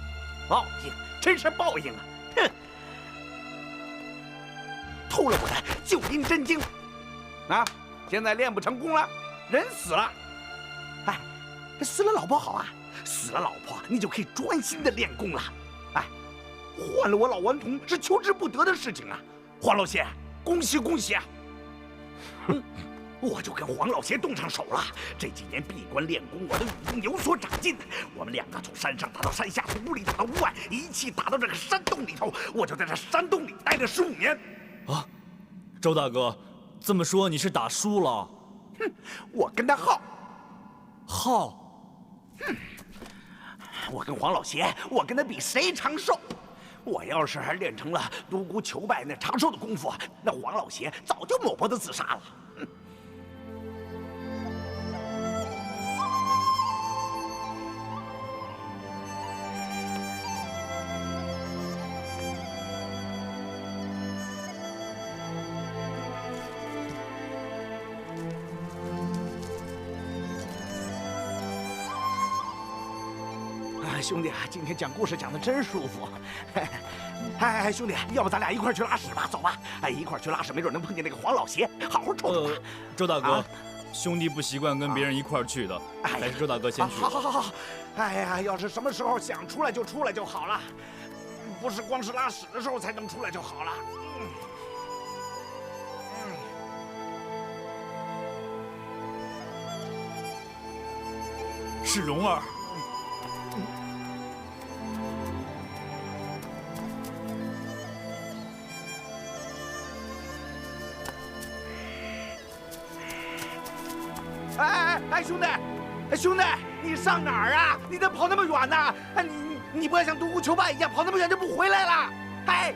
报应，真是报应啊！哼，偷了我的9阴真经，啊，现在练不成功了，人死了。哎，死了老婆好啊，死了老婆你就可以专心的练功了。哎，换了我老顽童是求之不得的事情啊！黄老邪，恭喜恭喜啊！我就跟黄老邪动上手了。这几年闭关练功，我的武功有所长进。我们2个从山上打到山下，从屋里打到屋外，一气打到这个山洞里头。我就在这山洞里待了15年。啊，周大哥，这么说你是打输了？哼，我跟他耗。哼，我跟黄老邪，我跟他比谁长寿。我要是还练成了独孤求败那长寿的功夫，那黄老邪早就抹脖子自杀了。兄弟，今天讲故事讲得真舒服。哎，兄弟，要不咱俩一块去拉屎吧？走吧，哎，一块去拉屎，没准能碰见那个黄老邪，好好瞅瞅他。周大哥，兄弟不习惯跟别人一块去的，还是周大哥先去。好。哎呀，要是什么时候想出来就出来就好了，不是光是拉屎的时候才能出来就好了。是蓉儿。哎，兄弟，你上哪儿啊？你咋跑那么远呢？哎，你不要像独孤求败一样跑那么远就不回来了？哎！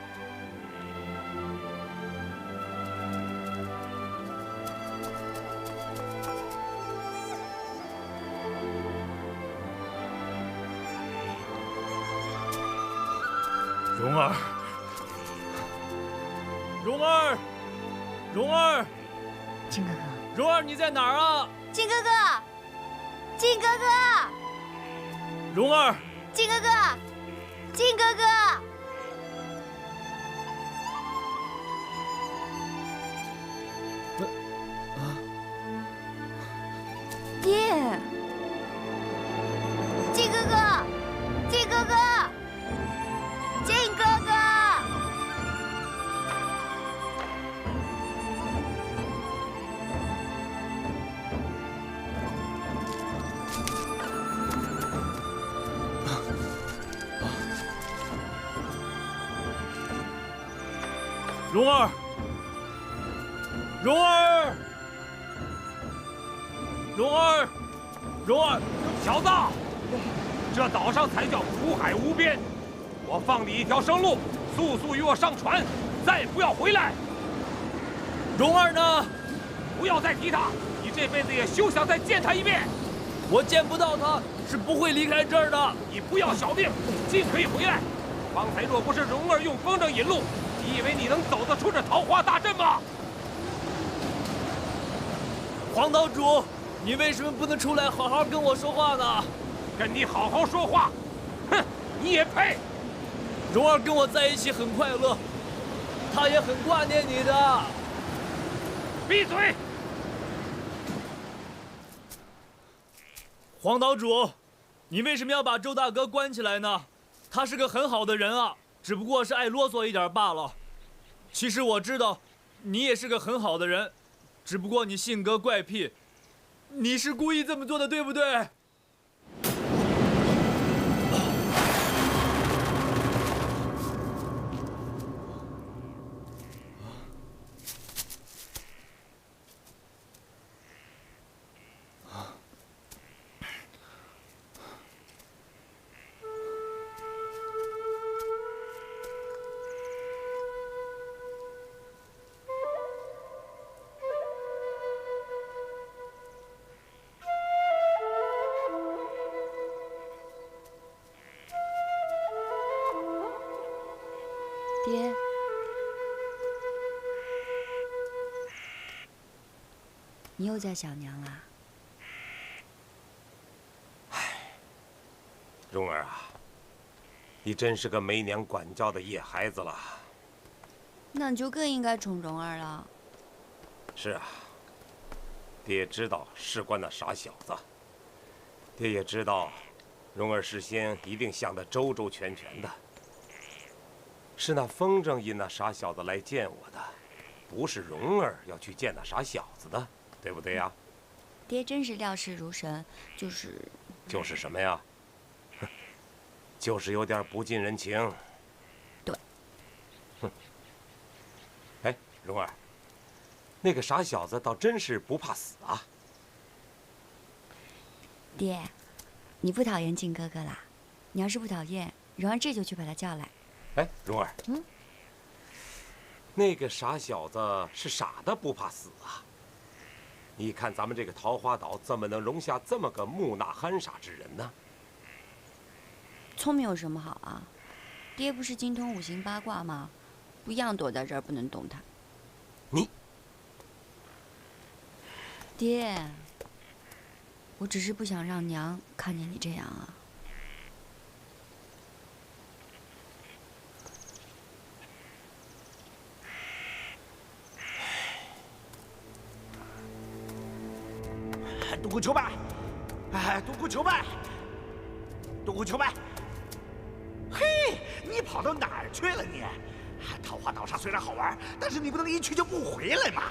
蓉儿，金哥哥，蓉儿，你在哪儿啊？金哥哥，金哥哥，蓉儿，金哥哥，金哥哥，爹，金哥哥，金哥哥，金哥哥。蓉儿，小子，这岛上才叫苦海无边。我放你一条生路，速速与我上船，再不要回来。蓉儿呢？不要再提他，你这辈子也休想再见他一面。我见不到他是不会离开这儿的。你不要小命，尽可以回来。方才若不是蓉儿用风筝引路，你以为你能走得出这桃花大阵吗？黄岛主，你为什么不能出来好好跟我说话呢？跟你好好说话，哼，你也配？蓉儿跟我在一起很快乐，她也很挂念你的。闭嘴！黄岛主，你为什么要把周大哥关起来呢？他是个很好的人啊，只不过是爱啰嗦一点罢了。其实我知道，你也是个很好的人，只不过你性格怪癖。你是故意这么做的，对不对？爹，你又在想娘啊？蓉儿啊，你真是个没娘管教的野孩子了。那你就更应该宠蓉儿了。是啊，爹知道事关那傻小子，爹也知道，蓉儿事先一定想得周周全全的。是那风筝引那傻小子来见我的，不是蓉儿要去见那傻小子的，对不对呀？爹真是料事如神，就是什么呀？就是有点不近人情。对。哼。哎，蓉儿，那个傻小子倒真是不怕死啊。爹，你不讨厌靖哥哥啦？你要是不讨厌，蓉儿这就去把他叫来。哎，蓉儿，那个傻小子是傻的不怕死啊！你看咱们这个桃花岛怎么能容下这么个木讷憨傻之人呢？聪明有什么好啊？爹不是精通五行八卦吗？不一样躲在这儿不能动弹。你，爹，我只是不想让娘看见你这样啊。独孤求败！哎，独孤求败！独孤求败！嘿，你跑到哪儿去了你？桃花岛上虽然好玩，但是你不能一去就不回来嘛！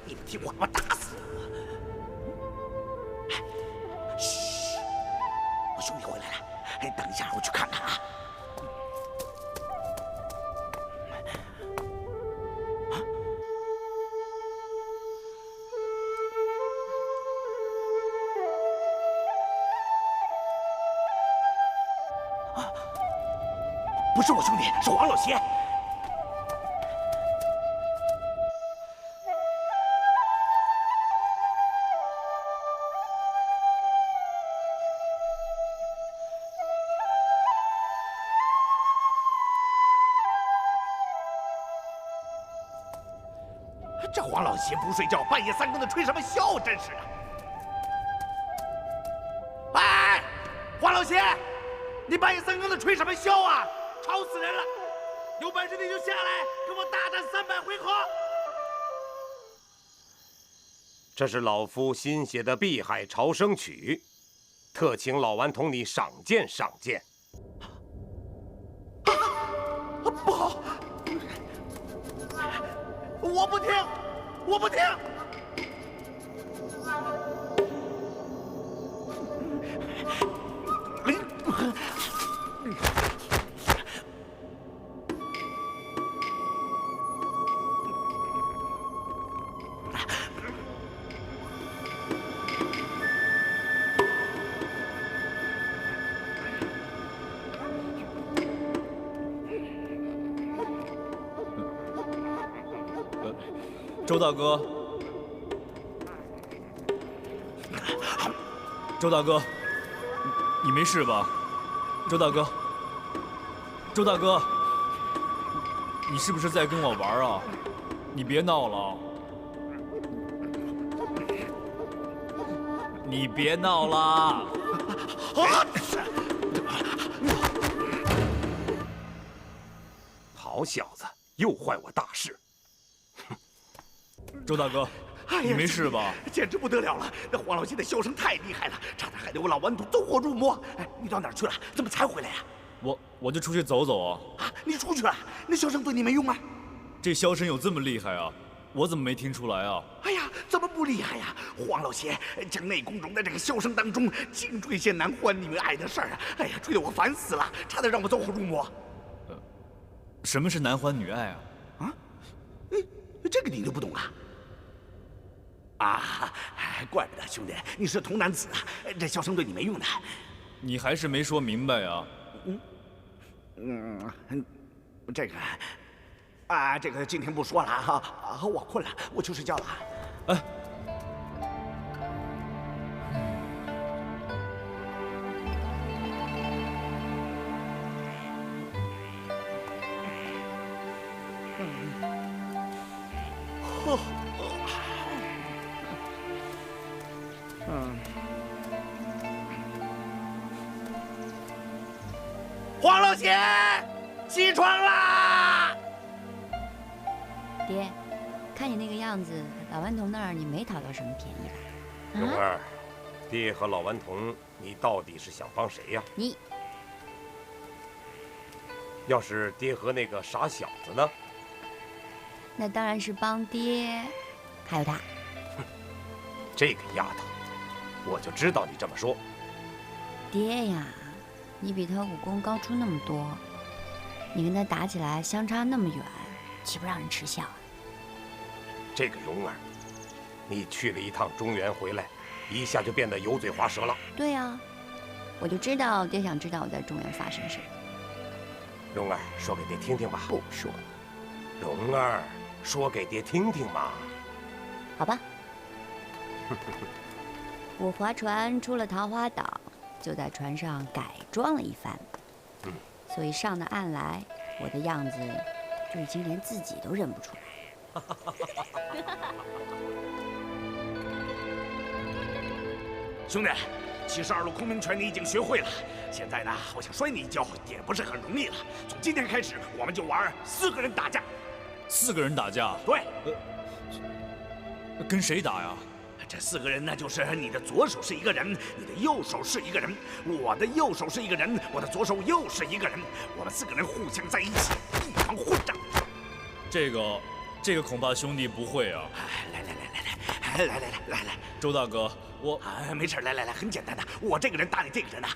你不听话，我打死我！嘘，我兄弟回来了，哎，等一下我去看看啊。不是我兄弟，是王老邪。这黄老邪不睡觉，半夜三更的吹什么箫？真是的！哎，黄老邪，你半夜三更的吹什么箫啊？吵死人了！有本事你就下来跟我大战300回合。这是老夫新写的《碧海潮生曲》，特请老顽童你赏鉴赏鉴。不好！我不听，我不听！周大哥，周大哥，你没事吧？周大哥，周大哥，你是不是在跟我玩啊？你别闹了，你别闹啦！好小子，又坏我大事！周大哥，你没事吧？简直不得了了！那黄老邪的笑声太厉害了，差点害得我老顽童走火入魔。哎，你到哪儿去了？怎么才回来呀？我就出去走走啊。啊，你出去了？那笑声对你没用吗？这箫声有这么厉害啊？我怎么没听出来啊？哎呀，怎么不厉害呀？黄老邪将内宫中的这个箫声当中尽追些男欢女爱的事儿啊！哎呀，追得我烦死了，差点让我走火入魔。什么是男欢女爱啊？啊？这个你都不懂啊？啊，怪不得兄弟，你是童男子啊！这箫声对你没用的。你还是没说明白呀？这个。啊，这个今天不说了哈，我困了，我去睡觉了。哎，黄老邪，起床啦！爹，看你那个样子，老顽童那儿你没讨到什么便宜吧？蓉儿，爹和老顽童，你到底是想帮谁呀？你。要是爹和那个傻小子呢？那当然是帮爹，还有他。哼，这个丫头，我就知道你这么说。爹呀，你比他武功高出那么多，你跟他打起来相差那么远。岂不让人耻笑啊？这个蓉儿，你去了一趟中原回来，一下就变得油嘴滑舌了。对啊，我就知道爹想知道我在中原发生什么。蓉儿，说给爹听听吧。不说。蓉儿，说给爹听听嘛。好吧。我划船出了桃花岛，就在船上改装了一番。所以上了岸来，我的样子。就已经连自己都认不出来。兄弟，72路空明拳你已经学会了，现在呢，我想摔你一跤也不是很容易了。从今天开始，我们就玩4个人打架。4个人打架？对。跟谁打呀？这4个人呢，就是你的左手是一个人，你的右手是一个人，我的右手是一个人，我的左手又是一个人，我们4个人互相在一起，一场混战。这个恐怕兄弟不会啊！来，周大哥，我没事，来，很简单的，我这个人打你这个人呢，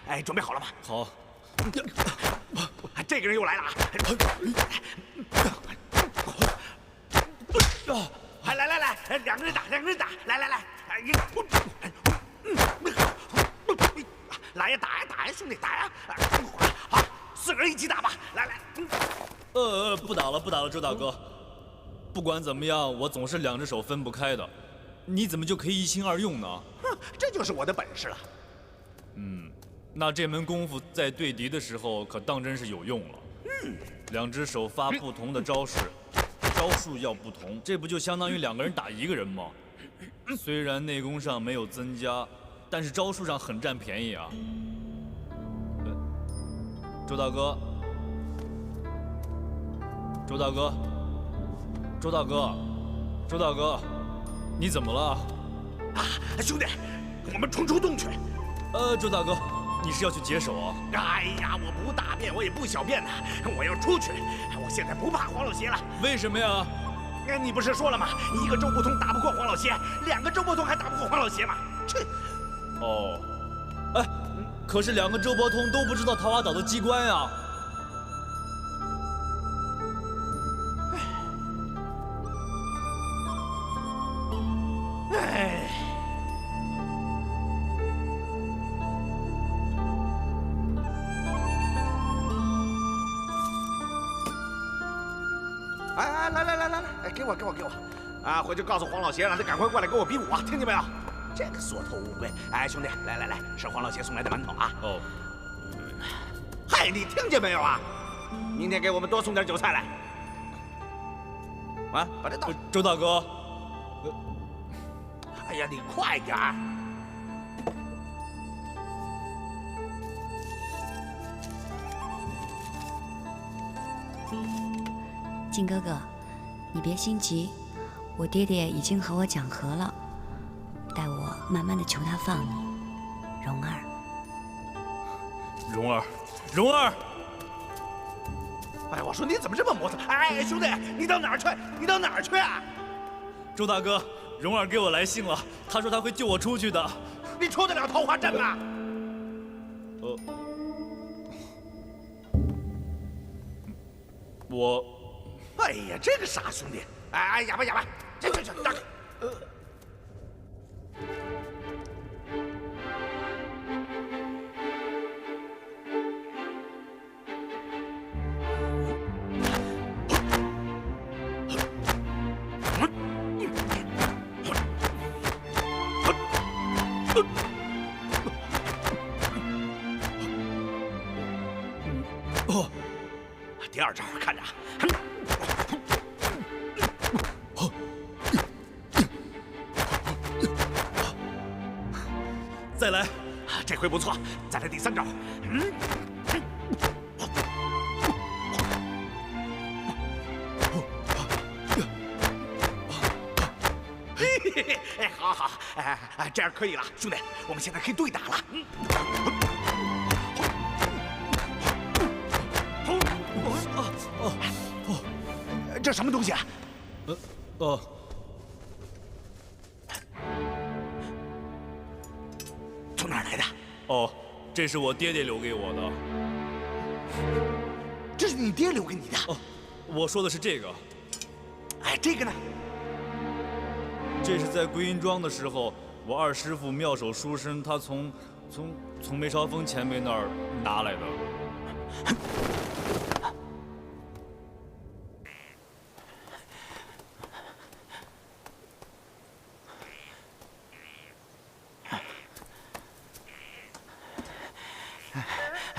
哎，准备好了吗？好。这个人又来了啊！来，2个人打，来，来呀，打呀，兄弟，打呀！好，4个人一起打吧，来。不打了，周大哥。不管怎么样，我总是2只手分不开的，你怎么就可以一心二用呢？哼，这就是我的本事了。那这门功夫在对敌的时候可当真是有用了。2只手发不同的招式。招数要不同，这不就相当于2个人打1个人吗？虽然内功上没有增加，但是招数上很占便宜啊。周大哥，你怎么了？兄弟，我们冲出洞去。周大哥，你是要去解手啊？哎呀，我不大便，我也不小便的，我要出去。我现在不怕黄老邪了。为什么呀？你不是说了吗？1个周伯通打不过黄老邪，2个周伯通还打不过黄老邪吗？切！哦，哎，可是2个周伯通都不知道桃花岛的机关呀。来，给我！啊，回去告诉黄老邪，让他赶快过来跟我比武啊，听见没有？这个缩头乌龟！哎，兄弟，来，吃黄老邪送来的馒头啊！哦。嗨，你听见没有啊？明天给我们多送点韭菜来。啊，把这倒。周大哥。哎呀，你快点儿！靖哥哥，你别心急，我爹爹已经和我讲和了，待我慢慢的求他放你，蓉儿。蓉儿！哎，我说你怎么这么磨蹭？哎，兄弟，你到哪儿去？你到哪儿去啊？周大哥，蓉儿给我来信了，他说他会救我出去的。你出得了桃花镇吗？我。哎呀，这个傻兄弟！哎，哑巴，去，让开！第二招，看着啊！再来，这回不错，再来第三招。哎，好，哎，这样可以了，兄弟，我们现在可以对打了。这什么东西啊？从哪儿来的？哦，这是我爹爹留给我的。这是你爹留给你的？哦，我说的是这个。哎，这个呢？这是在归阴庄的时候，我二师傅妙手书生他从梅超风前辈那儿拿来的。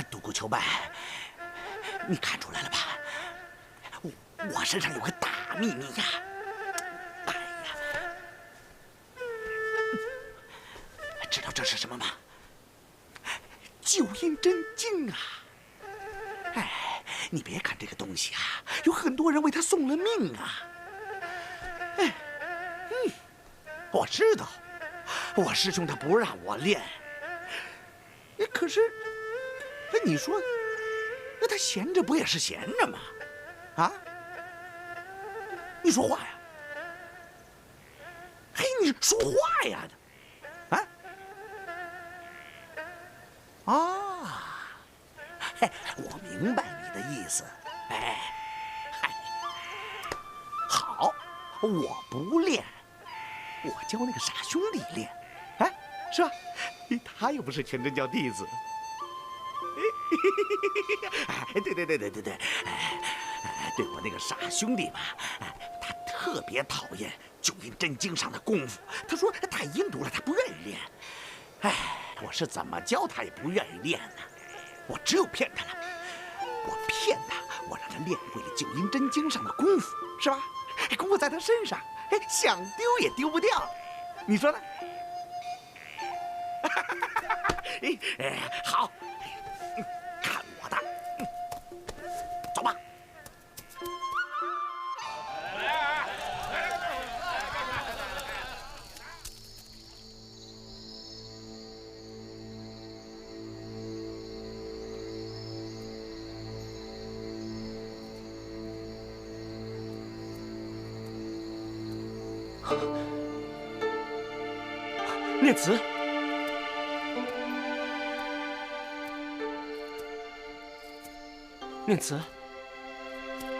独孤求败，你看出来了吧？我身上有个大秘密呀！哎呀，知道这是什么吗？九阴真经啊！哎，你别看这个东西啊，有很多人为它送了命啊！哎，我知道，我师兄他不让我练，可是。哎，你说，那他闲着不也是闲着吗？啊？你说话呀！嘿，你说话呀！嘿，我明白你的意思。哎，嗨，好，我不练，我教那个傻兄弟练，哎，是吧？他又不是全真教弟子。对，对我那个傻兄弟吧，他特别讨厌九阴真经上的功夫，他说太阴毒了，他不愿意练。哎，我是怎么教他也不愿意练呢？我只有骗他了，我骗他，我让他练会了九阴真经上的功夫，是吧？功夫在他身上，哎，想丢也丢不掉，你说呢？哎，好。看我的，走吧。念慈。念慈，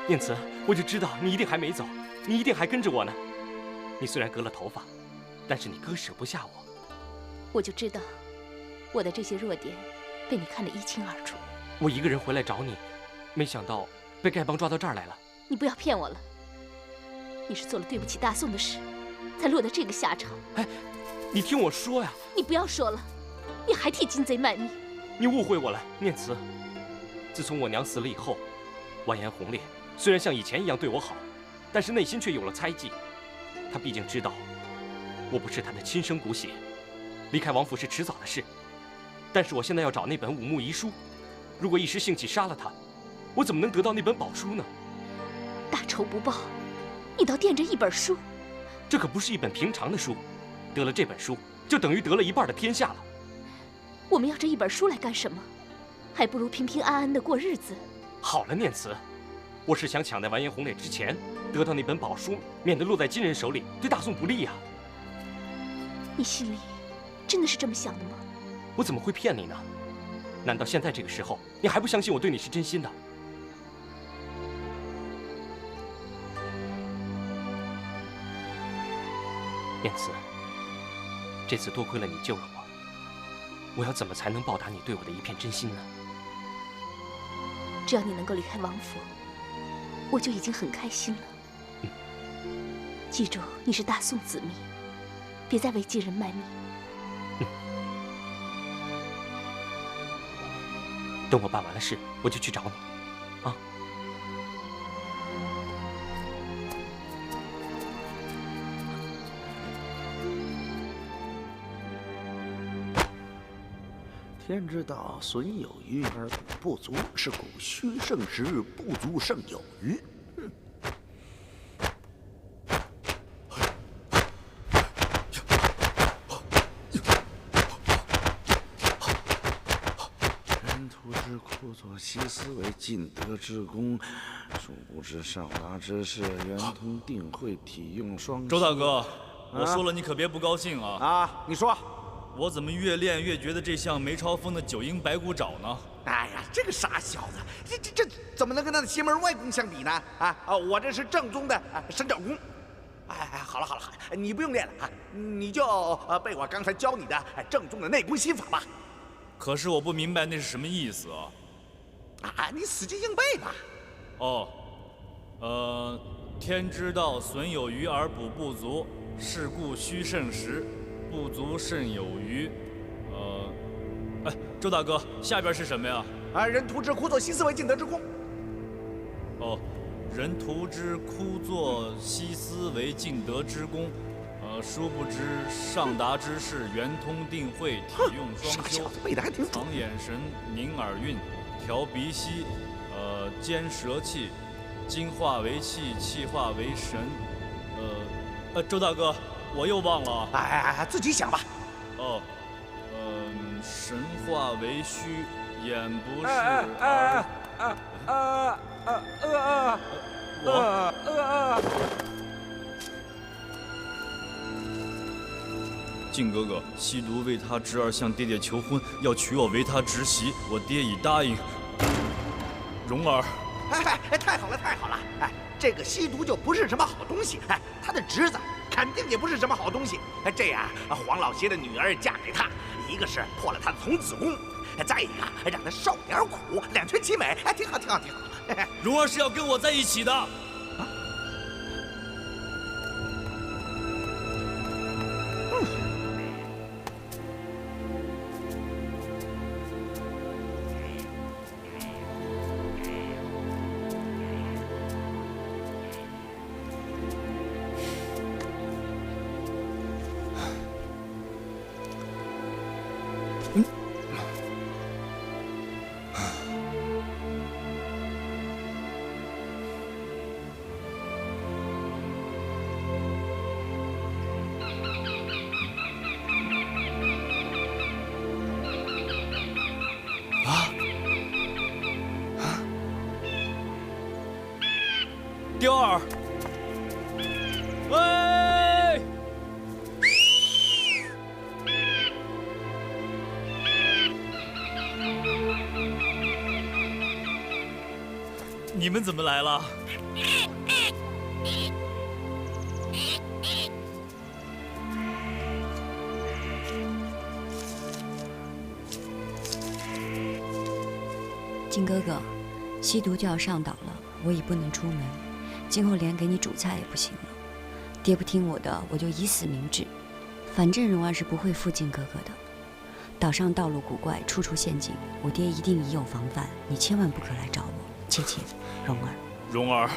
念慈，我就知道你一定还没走，你一定还跟着我呢。你虽然割了头发，但是你割舍不下我。我就知道，我的这些弱点被你看得一清二楚。我一个人回来找你，没想到被丐帮抓到这儿来了。你不要骗我了，你是做了对不起大宋的事，才落得这个下场。哎，你听我说呀！你不要说了，你还替金贼卖命。你误会我了，念慈。自从我娘死了以后，完颜洪烈虽然像以前一样对我好，但是内心却有了猜忌。他毕竟知道我不是他的亲生骨血，离开王府是迟早的事。但是我现在要找那本武穆遗书，如果一时兴起杀了他，我怎么能得到那本宝书呢？大仇不报，你倒惦着一本书。这可不是一本平常的书，得了这本书，就等于得了一半的天下了。我们要这一本书来干什么？还不如平平安安的过日子。好了，念慈，我是想抢在完颜洪烈之前得到那本宝书，免得落在金人手里，对大宋不利呀。你心里真的是这么想的吗？我怎么会骗你呢？难道现在这个时候，你还不相信我对你是真心的？念慈，这次多亏了你救了我，我要怎么才能报答你对我的一片真心呢？只要你能够离开王府，我就已经很开心了。记住，你是大宋子民，别再为金人卖命。等我办完了事，我就去找你，啊。天之道，损有余而补不足，是故虚胜时，不足胜有余。人徒之枯作，西斯为尽德之功。殊不知上达之事，圆通定会体用双修。周大哥，我说了你可别不高兴啊！啊，你说。我怎么越练越觉得这像梅超风的九阴白骨爪呢？哎呀，这个傻小子，这怎么能跟他的邪门外功相比呢？我这是正宗的神爪功。哎，好了，你不用练了啊，你就背我刚才教你的正宗的内功心法吧。可是我不明白那是什么意思啊！你死记硬背吧。哦，天之道，损有余而补不足，是故虚胜时。不足甚有余，周大哥，下边是什么呀？人徒之枯作，西斯为尽德之功。哦，人徒之枯作，西斯为尽德之功。殊不知上达之事，圆通定会，体用双修。背得还挺准。藏眼神，凝耳运，调鼻息，兼舌气，精化为气，气化为神。周大哥。我又忘了，自己想吧。神化为虚，眼不是靖哥哥，西毒为他侄儿向爹爹求婚，要娶我为他侄媳，我爹已答应。蓉儿，太好了！这个西毒就不是什么好东西，他的侄子肯定也不是什么好东西。这样，黄老邪的女儿嫁给他，一个是破了他的童子功，再一个让他受点苦，两全其美。挺好。蓉儿是要跟我在一起的。雕儿，喂！你们怎么来了？靖哥哥，西毒就要上岛了，我已不能出门。今后连给你煮菜也不行了，爹不听我的，我就以死明志。反正蓉儿是不会附近哥哥的。岛上道路古怪，处处陷阱，我爹一定已有防范，你千万不可来找我。切切，蓉儿。蓉儿。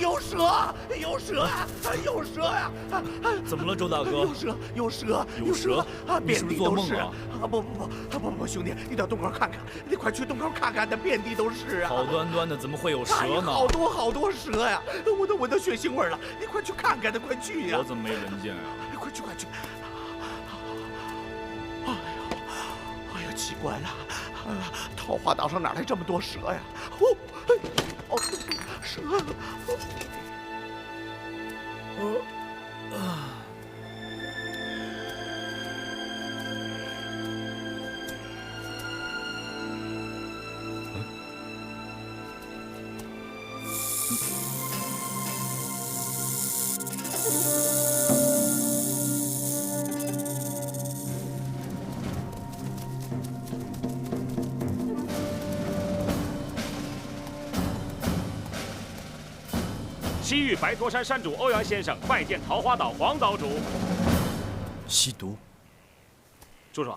有蛇！有蛇呀！有蛇呀！怎么了，周大哥？有蛇！有蛇！有蛇啊！遍地都是啊！不，兄弟，你到洞口看看，你快去洞口看看，那遍地都是啊！好端端的，怎么会有蛇呢？好多蛇呀！我都闻到血腥味了，你快去看看，快去呀！我怎么没闻见啊？你快去！哎呀，奇怪了，桃花岛上哪来这么多蛇呀？蛇！西域白驼山山主欧阳先生拜见桃花岛黄岛主。吸毒。叔叔，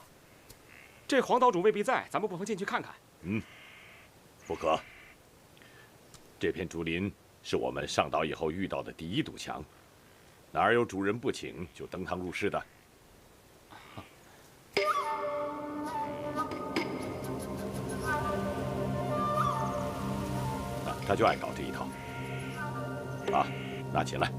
这黄岛主未必在，咱们不妨进去看看。不可。这片竹林是我们上岛以后遇到的第一堵墙，哪有主人不请就登堂入室的？他就爱搞这一套。啊，拿起来。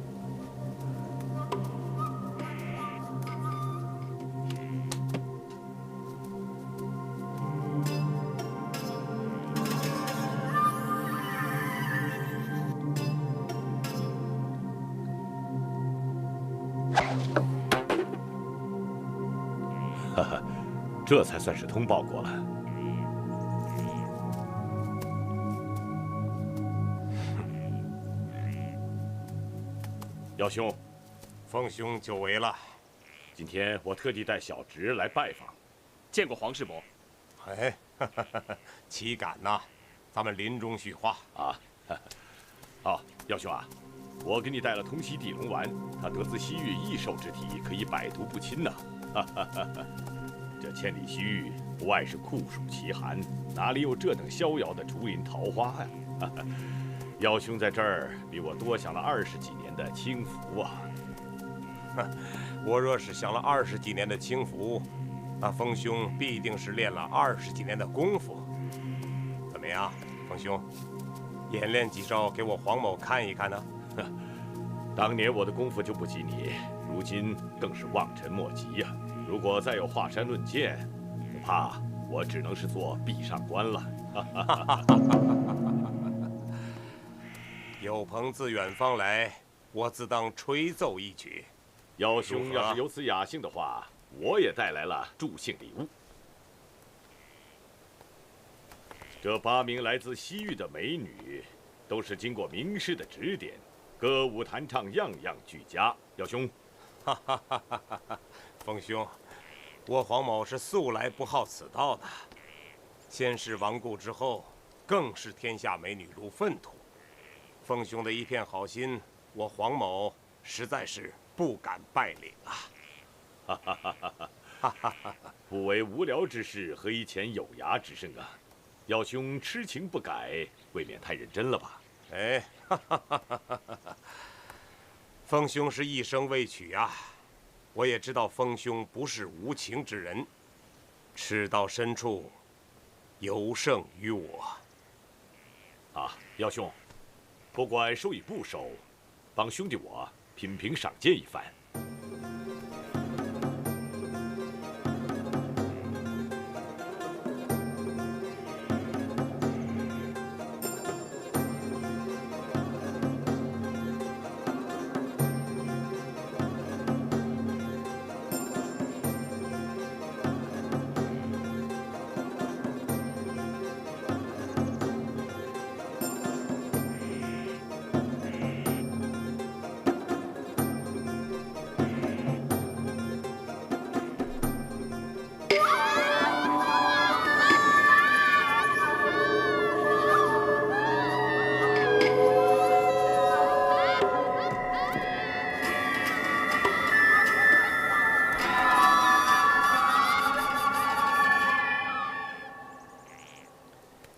哈哈，这才算是通报过了。姚兄，凤兄久违了。今天我特地带小侄来拜访，见过黄世伯。哎，岂敢呐！咱们林中叙话啊。好，姚兄啊，我给你带了通西地龙丸，它得自西域异兽之体，可以百毒不侵呐。这千里西域不外是酷暑奇寒，哪里有这等逍遥的竹林桃花呀？姚兄在这儿比我多享了20几年的清福啊！我若是享了20几年的清福，那风兄必定是练了20几年的功夫。怎么样，风兄，演练几招给我黄某看一看呢？当年我的功夫就不及你，如今更是望尘莫及呀！如果再有华山论剑，恐怕我只能是做壁上观了。有朋自远方来，我自当吹奏一曲。姚兄要是有此雅兴的话，我也带来了助兴礼物。这8名来自西域的美女，都是经过名师的指点，歌舞弹唱样样俱佳。姚兄，风兄，我黄某是素来不好此道的。先是亡故之后，更是天下美女如粪土。凤兄的一片好心，我黄某实在是不敢拜领啊！不为无聊之事，何以遣有涯之身啊？姚兄痴情不改，未免太认真了吧？哎，凤兄是一生未娶啊，我也知道凤兄不是无情之人，事到深处，尤胜于我。啊，耀兄，不管收与不收，帮兄弟我品评赏鉴一番。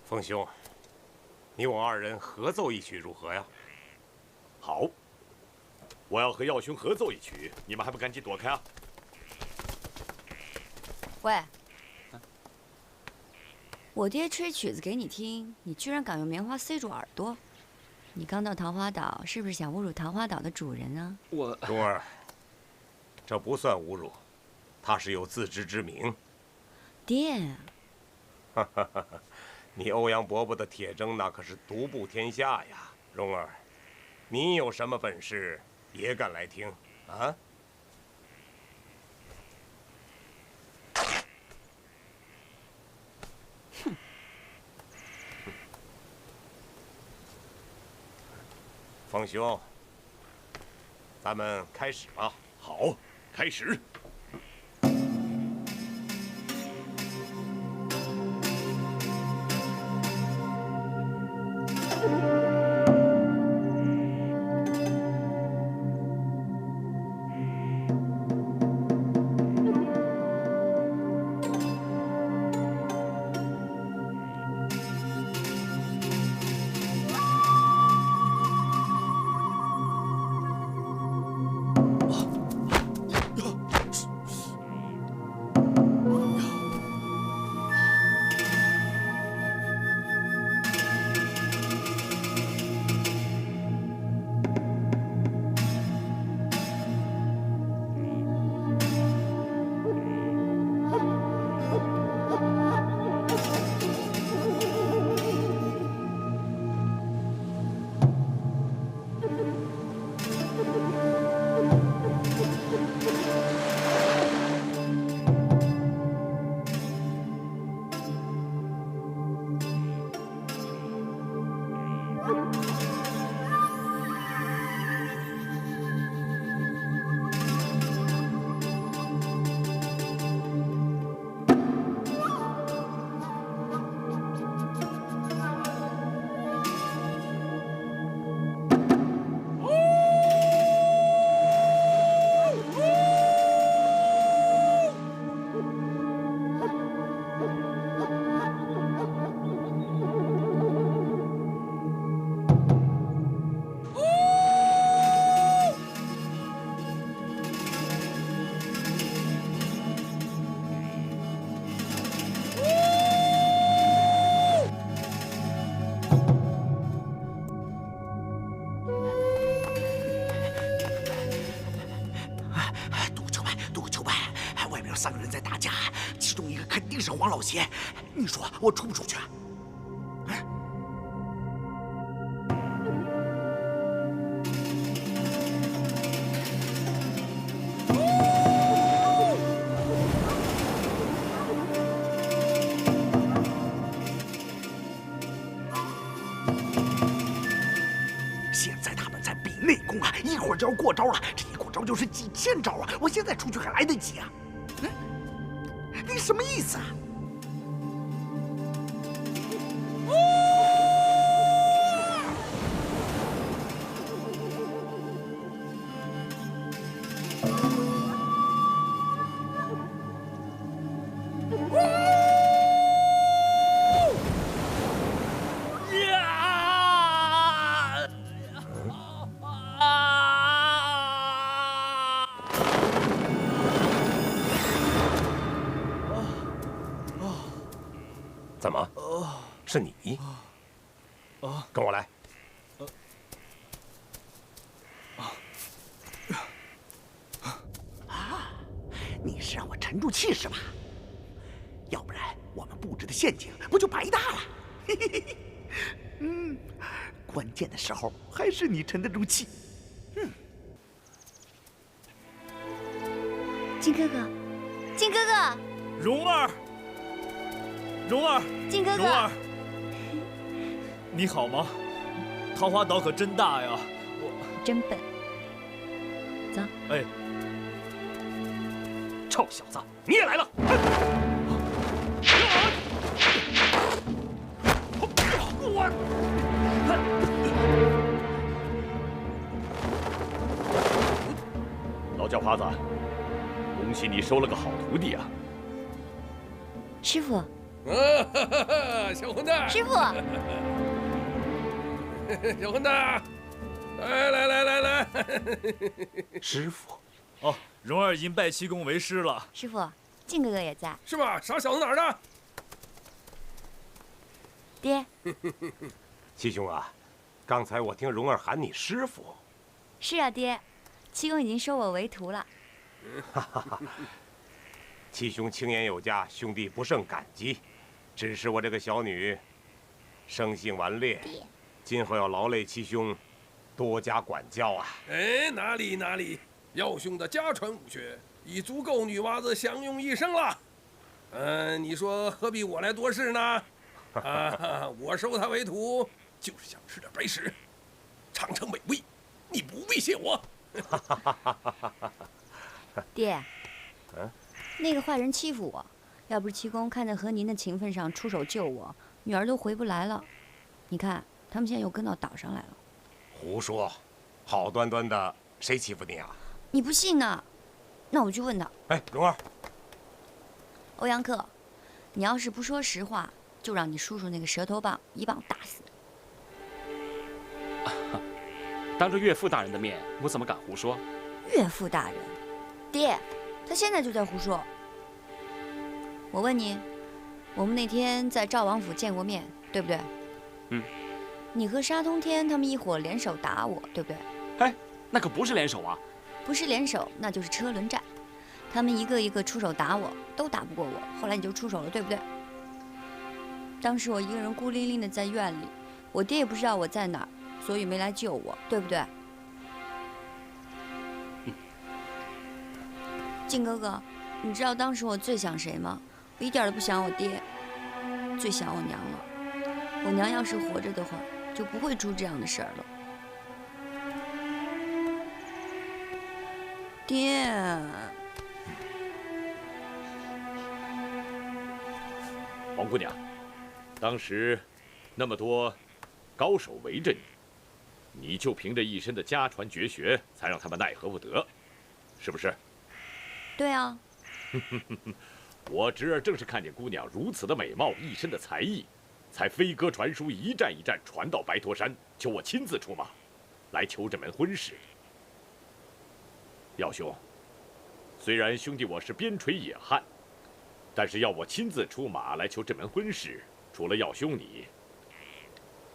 凤兄，你我二人合奏一曲如何呀？好，我要和耀兄合奏一曲，你们还不赶紧躲开啊！喂，我爹吹曲子给你听，你居然敢用棉花塞住耳朵？你刚到桃花岛，是不是想侮辱桃花岛的主人啊？蓉儿，这不算侮辱，他是有自知之明。爹，哈哈哈！你欧阳伯伯的铁征那可是独步天下呀，蓉儿，你有什么本事也敢来听啊？哼！凤兄，咱们开始吧。好，开始。3个人在打架，其中一个肯定是黄老邪。你说我出不出去？现在他们在比内功啊，一会儿就要过招了，这一过招就是几千招啊！我现在出去还来得及啊！你什么意思啊？是你。啊，跟我来。你是让我沉住气是吧？要不然我们布置的陷阱不就白搭了？关键的时候还是你沉得住气。靖哥哥，靖哥哥，蓉儿，靖哥哥，蓉儿，你好吗？桃花岛可真大呀！真笨。走。哎，臭小子，你也来了！老叫花子，恭喜你收了个好徒弟啊！师傅，小混蛋！师傅，小混蛋！来！师傅，哦，蓉儿已经拜七公为师了。师傅，靖哥哥也在。是吧？傻小子哪儿呢？爹。七兄啊，刚才我听蓉儿喊你师傅。是啊，爹，七公已经收我为徒了。七兄青言有加，兄弟不胜感激。只是我这个小女，生性顽劣，今后要劳累七兄多加管教啊。哎，哪里，耀兄的家传武学已足够女娃子享用一生了。你说何必我来多事呢？我收他为徒，就是想吃点白食，长成美味。你不威胁我。爹，那个坏人欺负我，要不是七公看在和您的情分上出手救我，女儿都回不来了。你看，他们现在又跟到岛上来了。胡说，好端端的，谁欺负你啊？你不信呢？那我去问他。哎，蓉儿，欧阳克，你要是不说实话，就让你叔叔那个蛇头棒一棒打死。当着岳父大人的面，我怎么敢胡说？岳父大人，爹，他现在就在胡说。我问你，我们那天在赵王府见过面，对不对？你和沙通天他们一伙联手打我，对不对？哎，那可不是联手啊！不是联手，那就是车轮战。他们一个一个出手打我，都打不过我。后来你就出手了，对不对？当时我一个人孤零零的在院里，我爹也不知道我在哪儿，所以没来救我，对不对？靖哥哥，你知道当时我最想谁吗？我一点都不想我爹，最想我娘了。我娘要是活着的话，就不会出这样的事儿了。爹，王姑娘，当时那么多高手围着你，你就凭着一身的家传绝学，才让他们奈何不得，是不是？对啊。我侄儿正是看见姑娘如此的美貌，一身的才艺，才飞鸽传书，一战一战传到白驼山，求我亲自出马，来求这门婚事。耀兄，虽然兄弟我是边陲野汉，但是要我亲自出马来求这门婚事，除了耀兄你，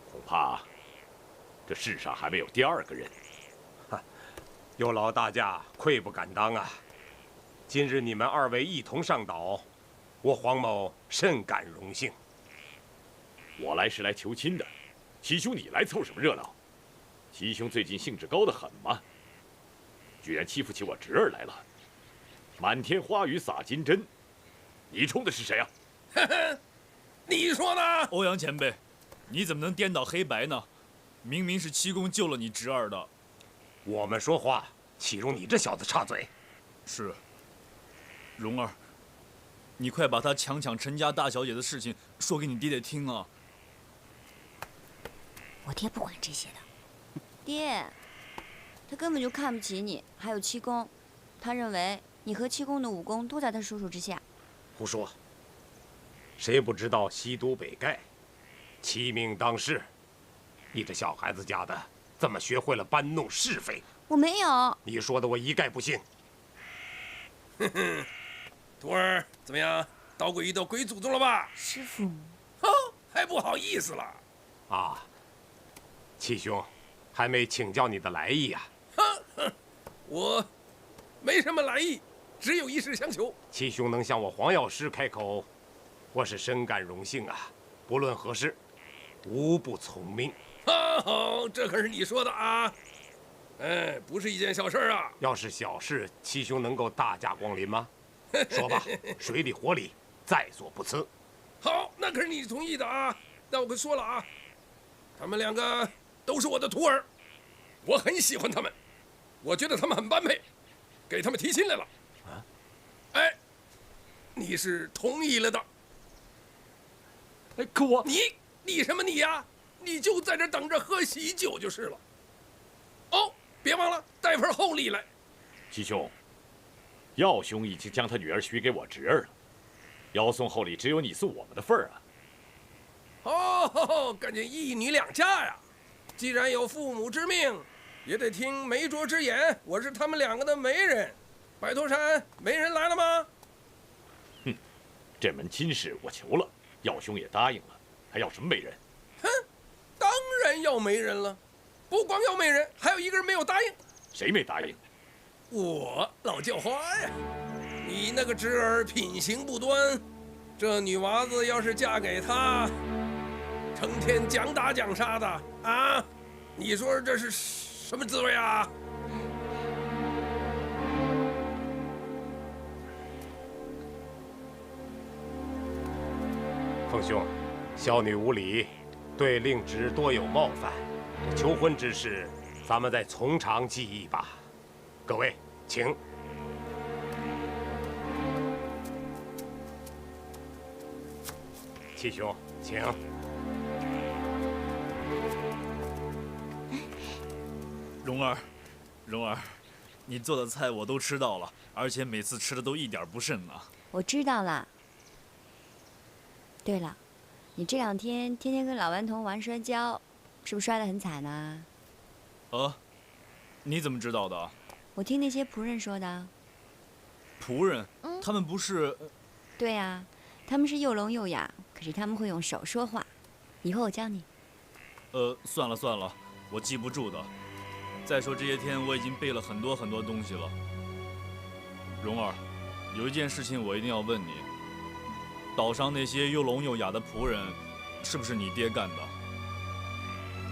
恐怕这世上还没有第二个人。有劳大驾，愧不敢当啊！今日你们二位一同上岛，我黄某甚感荣幸。我来是来求亲的，七兄你来凑什么热闹？七兄最近兴致高得很嘛，居然欺负起我侄儿来了，满天花雨洒金针，你冲的是谁啊？你说呢？欧阳前辈，你怎么能颠倒黑白呢？明明是七公救了你侄儿的。我们说话，岂容你这小子插嘴？是。蓉儿，你快把他强抢陈家大小姐的事情说给你爹爹听啊！我爹不管这些的。爹，他根本就看不起你，还有七公，他认为你和七公的武功都在他叔叔之下。胡说！谁不知道西都北丐，欺命当世？你这小孩子家的，怎么学会了搬弄是非？我没有。你说的我一概不信。徒儿怎么样？捣鬼遇到鬼祖宗了吧？师傅。还不好意思了。啊，七兄，还没请教你的来意啊。我没什么来意，只有一事相求。七兄能向我黄药师开口，我是深感荣幸啊。不论何事，无不从命。好，这可是你说的啊。哎，不是一件小事啊。要是小事，七兄能够大驾光临吗？说吧，水里火里，在所不辞。好，那可是你同意的啊。那我可说了啊，他们两个都是我的徒儿，我很喜欢他们，我觉得他们很般配，给他们提亲来了。啊？哎，你是同意了的。哎，可我你什么你呀？你就在这等着喝喜酒就是了。哦，别忘了带份厚礼来。七兄，耀兄已经将他女儿许给我侄儿了，要送厚礼只有你送我们的份儿啊。哦，感觉一女两嫁呀！既然有父母之命，也得听媒妁之言。我是他们两个的媒人，白头山媒人来了吗？哼，这门亲事我求了，耀兄也答应了，还要什么媒人？哼，当然要媒人了，不光要媒人，还有一个人没有答应。谁没答应？我老叫花呀！你那个侄儿品行不端，这女娃子要是嫁给他，成天讲打讲杀的啊！你说这是什么滋味啊？凤兄，小女无礼，对令侄多有冒犯。求婚之事，咱们再从长计议吧。各位，请。七兄，请。蓉儿，蓉儿，你做的菜我都吃到了，而且每次吃的都一点不剩呢。我知道了。对了，你这两天天天跟老顽童玩摔跤，是不是摔得很惨啊？你怎么知道的？我听那些仆人说的。仆人？他们不是？对啊，他们是又聋又哑，可是他们会用手说话。以后我教你。算了算了，我记不住的。再说这些天我已经背了很多很多东西了。蓉儿，有一件事情我一定要问你：岛上那些又聋又哑的仆人，是不是你爹干的？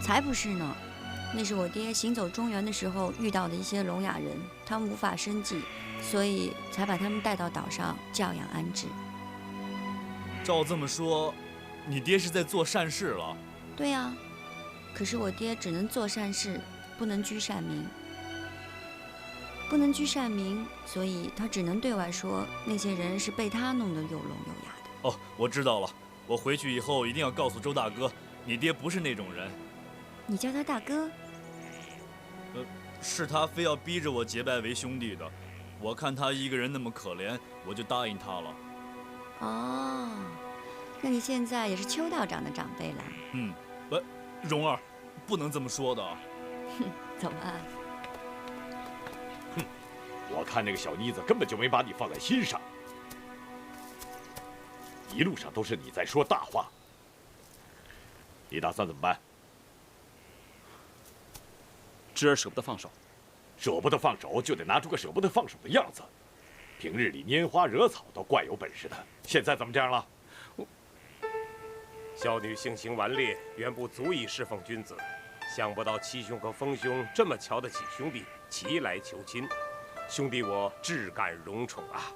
才不是呢，那是我爹行走中原的时候遇到的一些聋哑人，他们无法生计，所以才把他们带到岛上教养安置。照这么说，你爹是在做善事了？对啊，可是我爹只能做善事，不能居善民。不能居善民，所以他只能对外说那些人是被他弄得又聋又哑的。哦，我知道了，我回去以后一定要告诉周大哥，你爹不是那种人。你叫他大哥？是他非要逼着我结拜为兄弟的。我看他一个人那么可怜，我就答应他了。哦，那你现在也是邱道长的长辈啦？蓉儿，不能这么说的。哼，走吧。哼，我看那个小妮子根本就没把你放在心上，一路上都是你在说大话。你打算怎么办？侄儿舍不得放手，舍不得放手就得拿出个舍不得放手的样子。平日里拈花惹草都怪有本事的，现在怎么这样了？小女性行顽劣，远不足以侍奉君子。想不到七兄和风兄这么瞧得起兄弟，齐来求亲，兄弟我至感荣宠啊！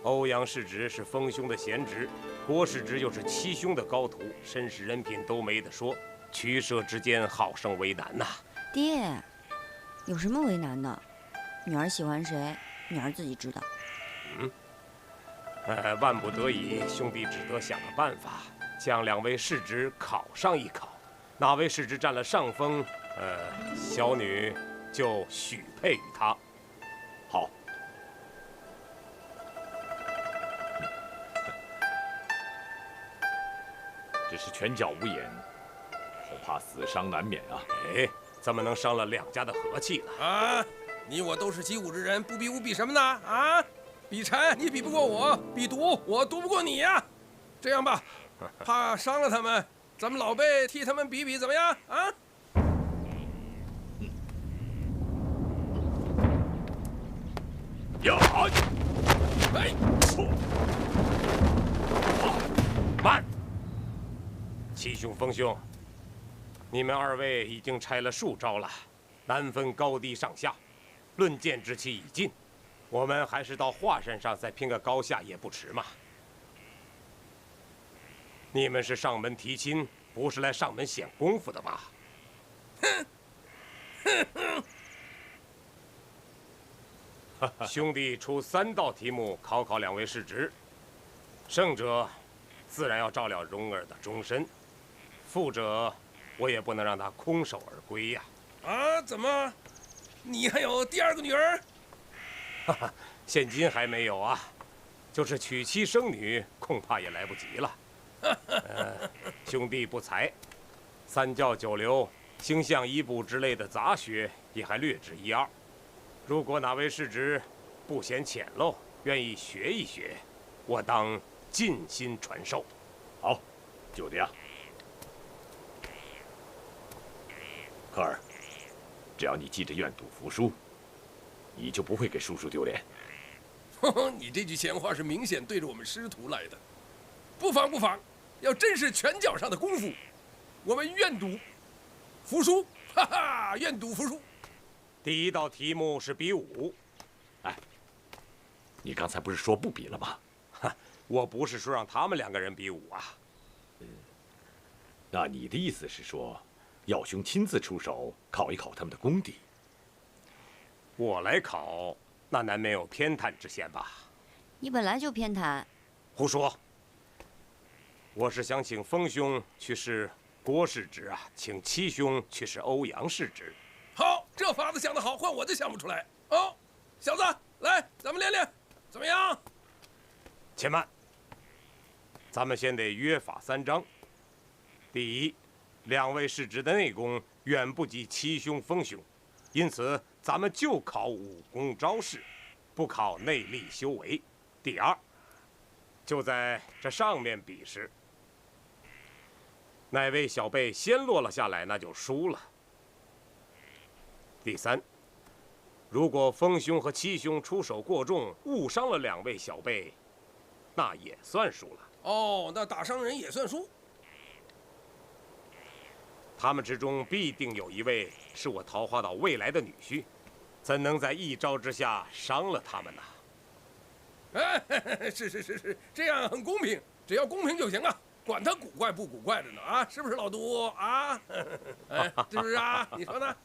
欧阳世侄是风兄的贤侄，郭世侄又是七兄的高徒，身世人品都没得说，取舍之间好生为难呐。爹，有什么为难的？女儿喜欢谁，女儿自己知道。万不得已，兄弟只得想个办法，将两位世侄考上一考，哪位世侄占了上风，小女就许配于他。好。只是拳脚无眼，恐怕死伤难免啊！哎，怎么能伤了两家的和气呢？啊，你我都是习武之人，不比武比什么呢？啊，比禅你比不过我，比毒我毒不过你呀。这样吧，怕伤了他们，咱们老辈替他们比比怎么样啊？呀！哎，慢！七兄、风兄，你们二位已经拆了数招了，难分高低上下，论剑之期已尽，我们还是到华山上再拼个高下也不迟嘛。你们是上门提亲，不是来上门显功夫的吧？兄弟出3道题目考考两位世侄，胜者自然要照料蓉儿的终身，负者我也不能让他空手而归呀。啊？怎么？你还有第2个女儿？哈哈，现今还没有啊，就是娶妻生女，恐怕也来不及了。兄弟不才，3教9流、星象医卜之类的杂学也还略知1二。如果哪位世侄不嫌浅陋，愿意学一学，我当尽心传授。好，就这样。科儿，只要你记着愿赌服输，你就不会给叔叔丢脸。你这句闲话是明显对着我们师徒来的。不妨不妨，要真是拳脚上的功夫，我们愿赌服输，哈哈，愿赌服输。第1道题目是比武。哎，你刚才不是说不比了吗？哈，我不是说让他们2个人比武啊。那你的意思是说，耀兄亲自出手考一考他们的功底？我来考，那难免有偏袒之嫌吧？你本来就偏袒。胡说！我是想请风兄去试郭世侄啊，请七兄去试欧阳世侄。好，这法子想得好，换我就想不出来。哦，小子，来，咱们练练，怎么样？且慢，咱们先得约法3章。第一，2位世侄的内功远不及七兄、风兄，因此咱们就考武功招式，不考内力修为。第二，就在这上面比试，哪位小辈先落了下来，那就输了。第三，如果风兄和七兄出手过重，误伤了2位小辈，那也算输了。哦，那打伤人也算输。他们之中必定有1位是我桃花岛未来的女婿，怎能在一招之下伤了他们呢？哎，是，这样很公平，只要公平就行啊，管他古怪不古怪的呢啊，是不是老杜啊？哎，是不是啊？你说呢？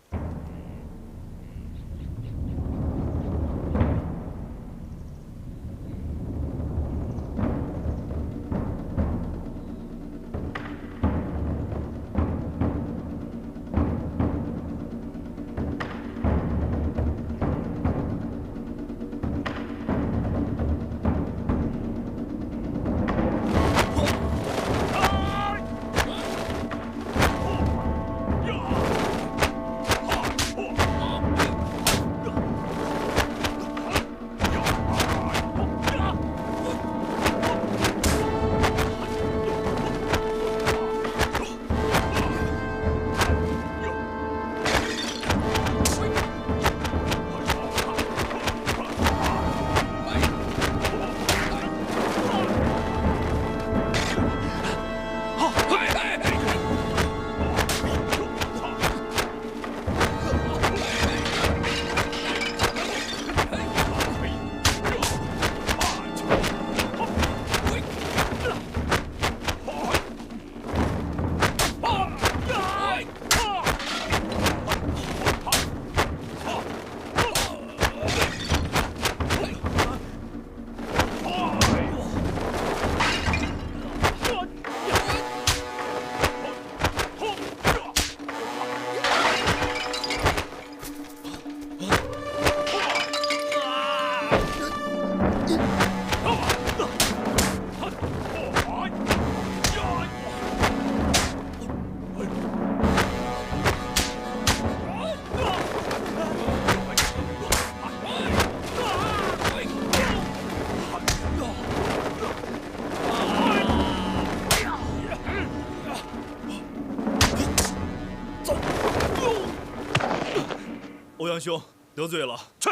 欧阳兄得罪了。去。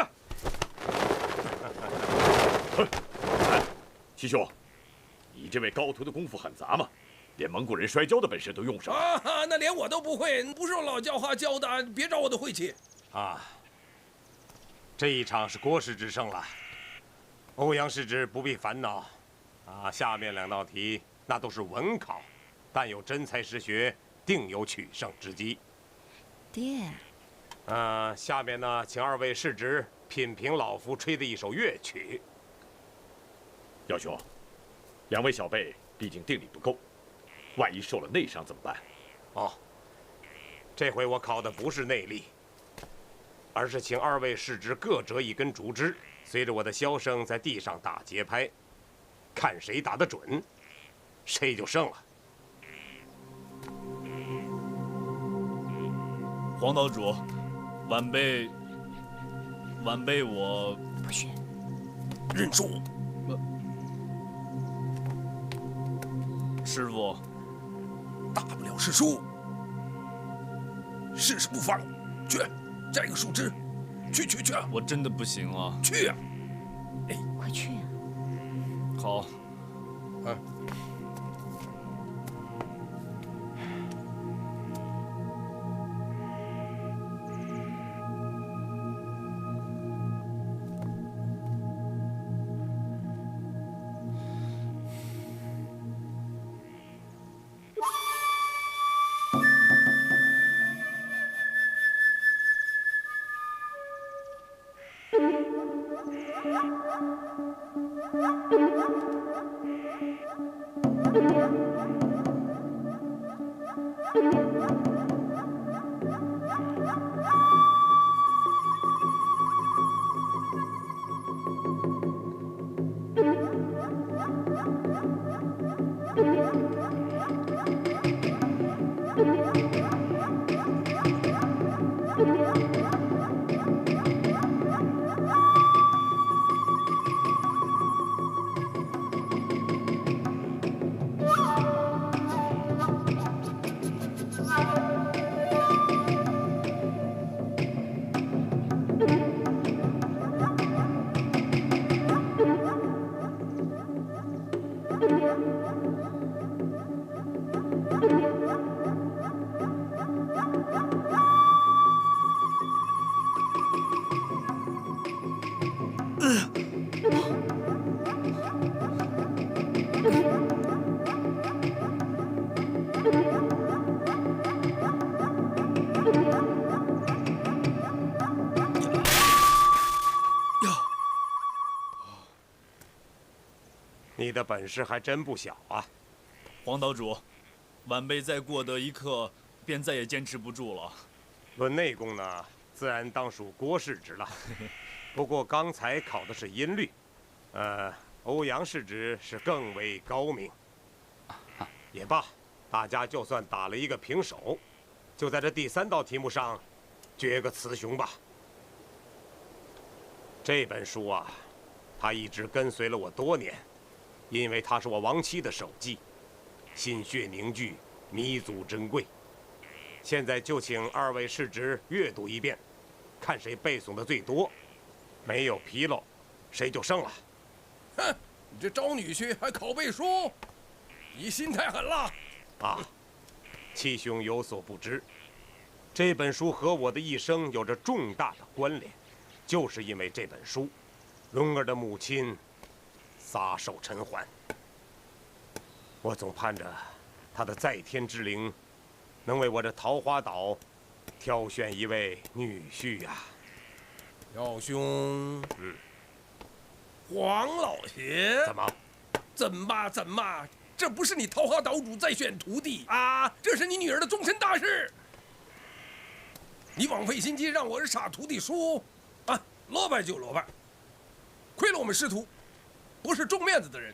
哎，七兄，你这位高徒的功夫很杂嘛，连蒙古人摔跤的本事都用上。啊，那连我都不会，不是我老教话教的，别找我的晦气。啊，这一场是国士之胜了，欧阳世侄不必烦恼。啊，下面2道题那都是文考，但有真才实学，定有取胜之机。爹。下面呢，请2位世侄品评老夫吹的一首乐曲。耀兄，2位小辈毕竟定力不够，万一受了内伤怎么办？哦，这回我考的不是内力，而是请2位世侄各折一根竹枝，随着我的箫声在地上打节拍，看谁打得准，谁就胜了。黄岛主，晚辈我不许认输。师傅，大不了是输，试试不妨。去，摘个树枝，去。我真的不行了。去呀！哎，快去呀！好。你的本事还真不小啊！黄岛主，晚辈再过得一刻，便再也坚持不住了。论内功呢，自然当属郭世侄了。不过刚才考的是音律，欧阳世侄是更为高明。也罢，大家就算打了一个平手，就在这第3道题目上决个雌雄吧。这本书啊，它一直跟随了我多年。因为它是我亡妻的手迹，心血凝聚，弥足珍贵。现在就请2位世侄阅读一遍，看谁背诵的最多，没有纰漏，谁就胜了。哼，你这招女婿还考背书，你心太狠了！啊，七兄有所不知，这本书和我的一生有着重大的关联，就是因为这本书，蓉儿的母亲撒手尘寰，我总盼着他的在天之灵能为我这桃花岛挑选一位女婿呀。耀兄，黄老邪，怎么？这不是你桃花岛主在选徒弟啊，这是你女儿的终身大事。你枉费心机让我傻徒弟输，啊，落败就落败，亏了我们师徒。不是重面子的人，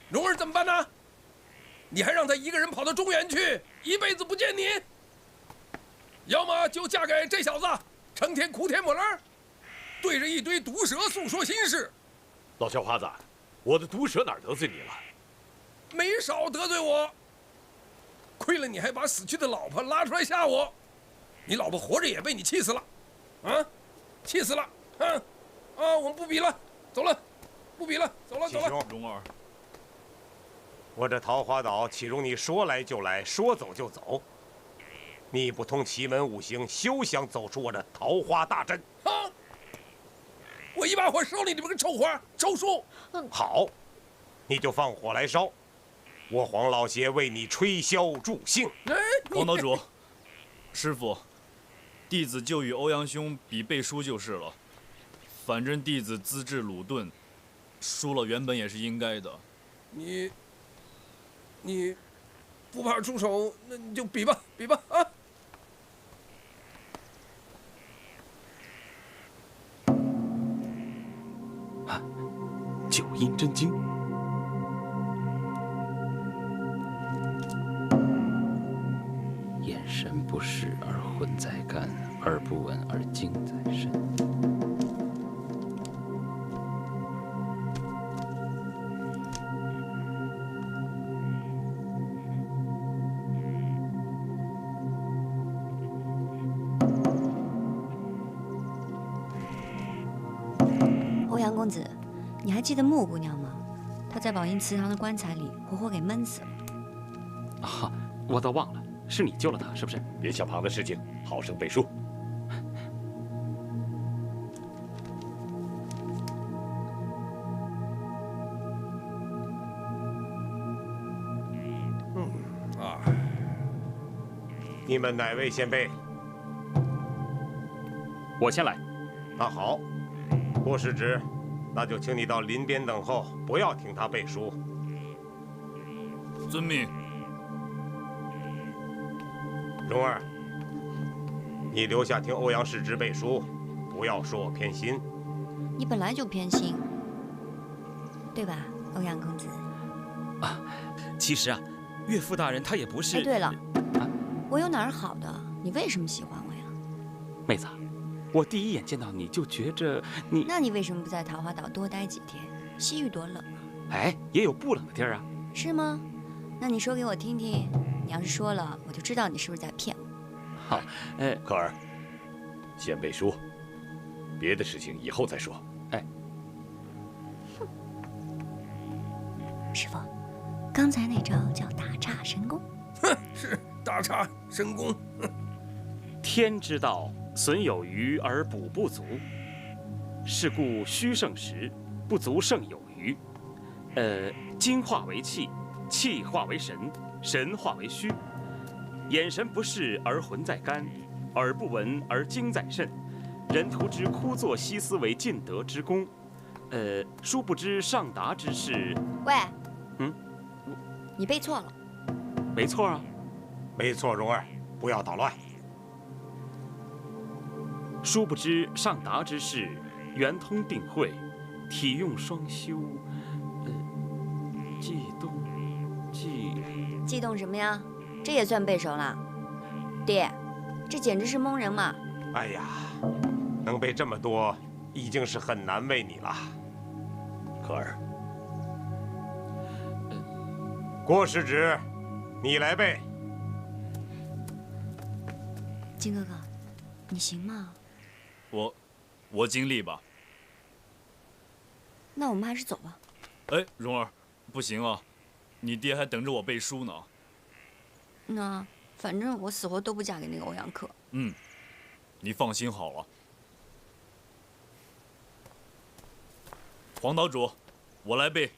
蓉儿怎么办呢？你还让她一个人跑到中原去，一辈子不见你？要么就嫁给这小子，成天哭天抹泪，对着一堆毒蛇诉说心事。老小花子，我的毒蛇哪儿得罪你了？没少得罪我。亏了你还把死去的老婆拉出来吓我，你老婆活着也被你气死了，啊！气死了！我们不比了，走了，不比了，走了，走了。蓉儿，我这桃花岛岂容你说来就来，说走就走？你不通奇门五行，休想走出我这桃花大阵！我一把火烧你们个臭花臭树！好，你就放火来烧，我黄老邪为你吹箫助兴。黄岛主，师傅，弟子就与欧阳兄比背书就是了。反正弟子资质鲁钝，输了原本也是应该的。你不怕出手，那你就比吧，比吧啊！九阴真经。眼神不视而魂在肝，耳不闻而精在身。欧阳公子，你还记得穆姑娘吗？她在宝应祠堂的棺材里活活给闷死了。啊，我都忘了，是你救了她，是不是？别想旁的事情，好生背书。你们哪位先背？我先来。那好，郭世直，那就请你到林边等候，不要听他背书。遵命。蓉儿，你留下听欧阳世直背书，不要说我偏心。你本来就偏心，对吧，欧阳公子？啊，其实啊，岳父大人他也不是。哎，对了，我有哪儿好的？你为什么喜欢我呀？妹子，我第一眼见到你就觉着你……那你为什么不在桃花岛多待几天？西域多冷啊！哎，也有不冷的地儿啊。是吗？那你说给我听听。你要是说了，我就知道你是不是在骗我。好，可儿，先背书，别的事情以后再说。哎，师傅，刚才那招叫打岔神功。哼，是打岔神功。天之道，损有余而补不足，是故虚胜实，不足胜有余。精化为气，气化为神，神化为虚。眼神不视而魂在肝，耳不闻而精在肾。人图之枯坐西思为尽德之功，殊不知上达之事。喂，你背错了。没错啊，没错，蓉儿，不要捣乱。殊不知上达之事，圆通定慧，体用双修。悸动什么呀？这也算背熟了？爹，这简直是蒙人嘛！哎呀，能背这么多，已经是很难为你了。可儿，郭世直，你来背。金哥哥，你行吗？我尽力吧。那我们还是走吧。哎，蓉儿，不行啊，你爹还等着我背书呢。那反正我死活都不嫁给那个欧阳克。你放心好了。黄岛主，我来背。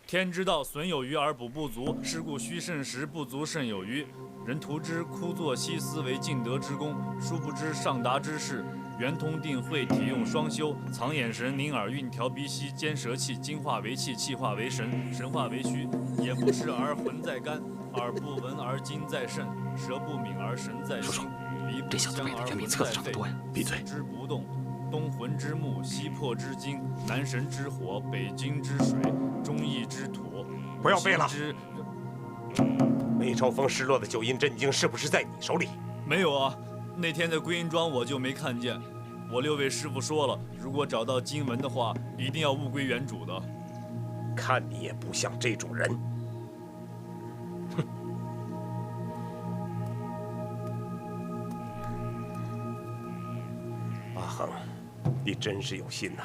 天之道，损有余而补不足，是故虚胜实，不足胜有余。人图之枯坐西思为尽德之功，殊不知上达之事。圆通定慧，体用双修，藏眼神，凝耳运，调鼻息，兼舌气，精化为气，气化为神，神化为虚。眼不视而魂在肝，耳不闻而精在肾，舌不抿而神在心，鼻不香而魂在肺。闭嘴！之不动，东魂之木，西魄之精，南神之火，北京之水，中义之土。不要背了。梅超风失落的九阴真经是不是在你手里？没有啊，那天在归阴庄我就没看见。我6位师傅说了，如果找到经文的话，一定要物归原主的。看你也不像这种人。哼。阿恒，你真是有心呐！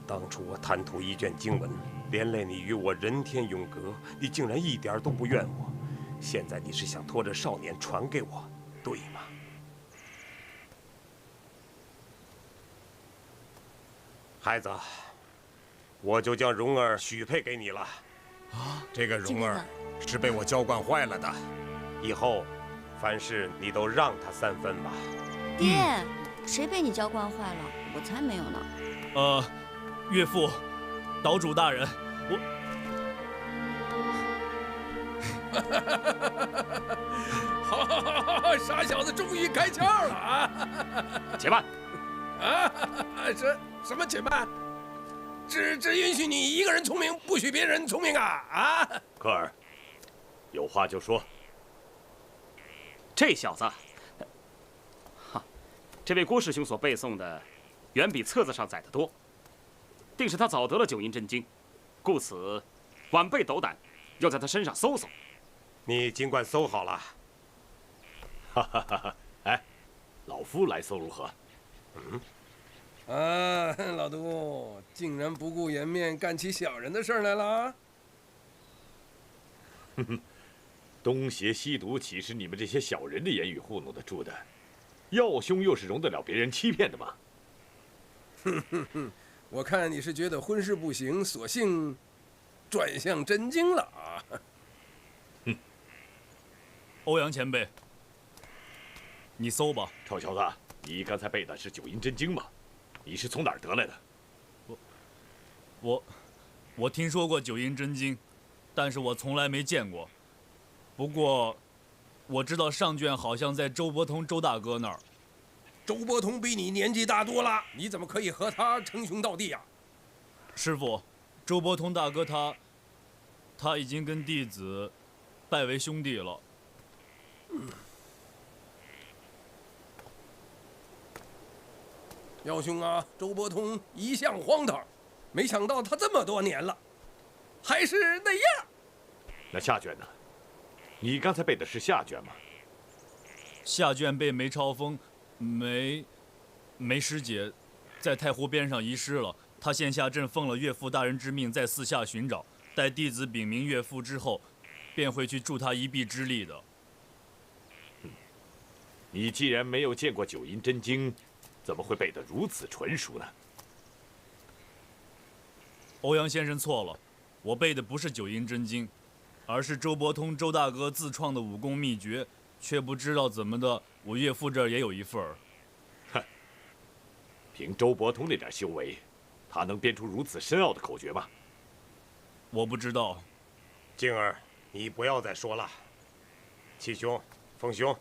当初我贪图一卷经文，连累你与我人天永隔，你竟然一点都不怨我。现在你是想拖着少年传给我，对吗？孩子，我就将蓉儿许配给你了。啊，这个蓉儿是被我娇惯坏了的，以后凡事你都让她3分吧。爹，谁被你娇惯坏了？我才没有呢。岳父，岛主大人，好，傻小子终于开窍了啊！且慢！啊，什么且慢？只允许你一个人聪明，不许别人聪明啊！啊！科尔，有话就说。这小子，哈，这位郭师兄所背诵的，远比册子上载的多。定是他早得了九阴真经，故此晚辈斗胆，要在他身上搜搜。你尽管搜好了。哈哈哈哈！哎，老夫来搜如何？啊，老杜竟然不顾颜面干起小人的事来了！哼哼，东邪西毒岂是你们这些小人的言语糊弄得住的？耀兄又是容得了别人欺骗的吗？哼哼哼，我看你是觉得婚事不行，索性转向真经了啊！哼，欧阳前辈，你搜吧。臭小子，你刚才背的是九阴真经吗？你是从哪儿得来的？我听说过九阴真经，但是我从来没见过。不过，我知道上卷好像在周伯通周大哥那儿。周伯通比你年纪大多了，你怎么可以和他称兄道弟呀？师傅，周伯通大哥他已经跟弟子拜为兄弟了。耀兄啊，周伯通一向荒唐，没想到他这么多年了，还是那样。那下卷呢？你刚才背的是下卷吗？下卷被梅超风、梅师姐在太湖边上遗失了。他现下朕奉了岳父大人之命，在四下寻找。待弟子禀明岳父之后，便会去助他一臂之力的。你既然没有见过九阴真经，怎么会背得如此纯熟呢？欧阳先生错了，我背的不是九阴真经，而是周伯通周大哥自创的武功秘诀，却不知道怎么的，我岳父这儿也有一份儿。哼，凭周伯通那点修为，他能编出如此深奥的口诀吗？我不知道。静儿，你不要再说了。七兄、凤兄，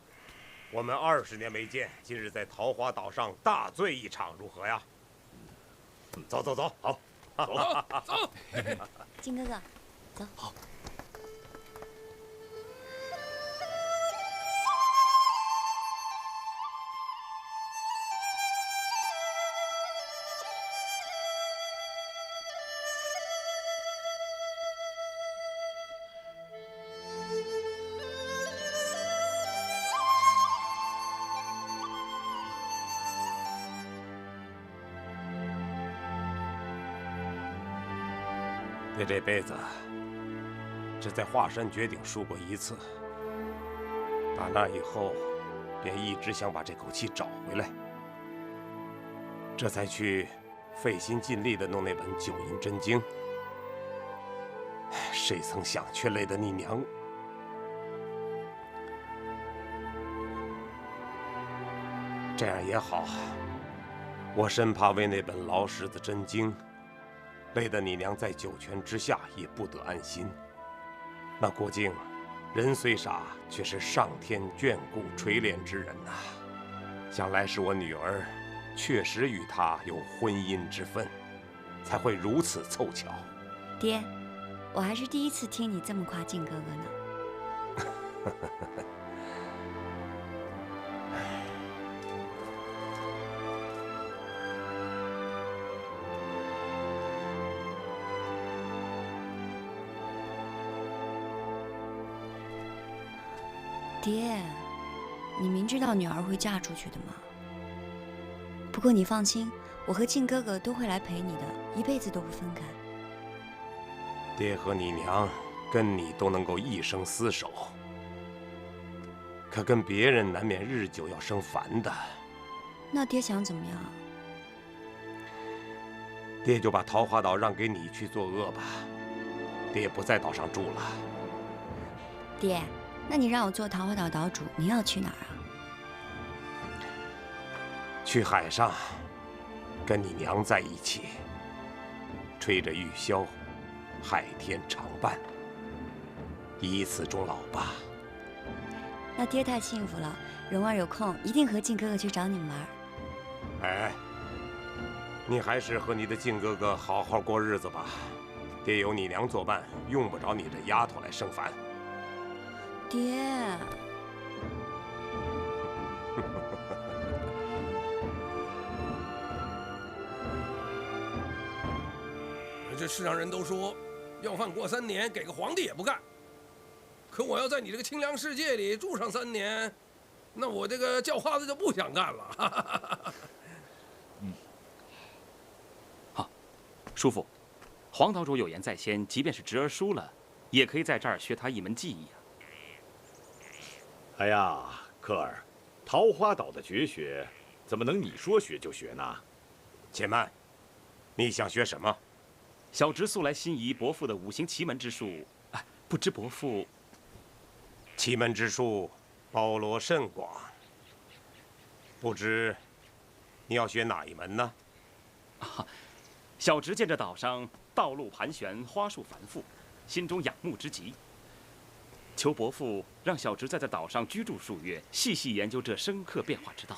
我们20年没见，今日在桃花岛上大醉一场，如何呀？走走走，好，走。金哥哥，走。好。你这辈子只在华山绝顶输过1次，打那以后，便一直想把这口气找回来，这才去费心尽力的弄那本九阴真经。谁曾想，却累得你娘。这样也好，我深怕为那本老石子真经，累得你娘在九泉之下也不得安心。那郭靖，人虽傻，却是上天眷顾垂怜之人呐。想来是我女儿，确实与他有婚姻之分，才会如此凑巧。爹，我还是第一次听你这么夸靖哥哥呢。爹，你明知道女儿会嫁出去的吗？不过你放心，我和靖哥哥都会来陪你的，一辈子都不分开。爹和你娘跟你都能够一生厮守，可跟别人难免日久要生烦的。那爹想怎么样？爹就把桃花岛让给你去作恶吧，爹不在岛上住了。爹，那你让我做桃花岛岛主，你要去哪儿啊？去海上，跟你娘在一起，吹着玉箫，海天长伴，以此终老吧。那爹太幸福了，蓉儿有空一定和靖哥哥去找你们玩。哎，你还是和你的靖哥哥好好过日子吧。爹有你娘作伴，用不着你这丫头来生烦。爹。这世上人都说，要饭过3年，给个皇帝也不干。可我要在你这个清凉世界里住上3年，那我这个叫花子就不想干了。好，叔父，黄岛主有言在先，即便是侄儿输了，也可以在这儿学他一门技艺啊。哎呀，科尔，桃花岛的绝学，怎么能你说学就学呢？且慢，你想学什么？小侄素来心仪伯父的五行奇门之术，不知伯父……奇门之术包罗甚广，不知你要学哪一门呢？小侄见这岛上道路盘旋，花树繁复，心中仰慕之极。求伯父让小侄在这岛上居住数月，细细研究这生克变化之道。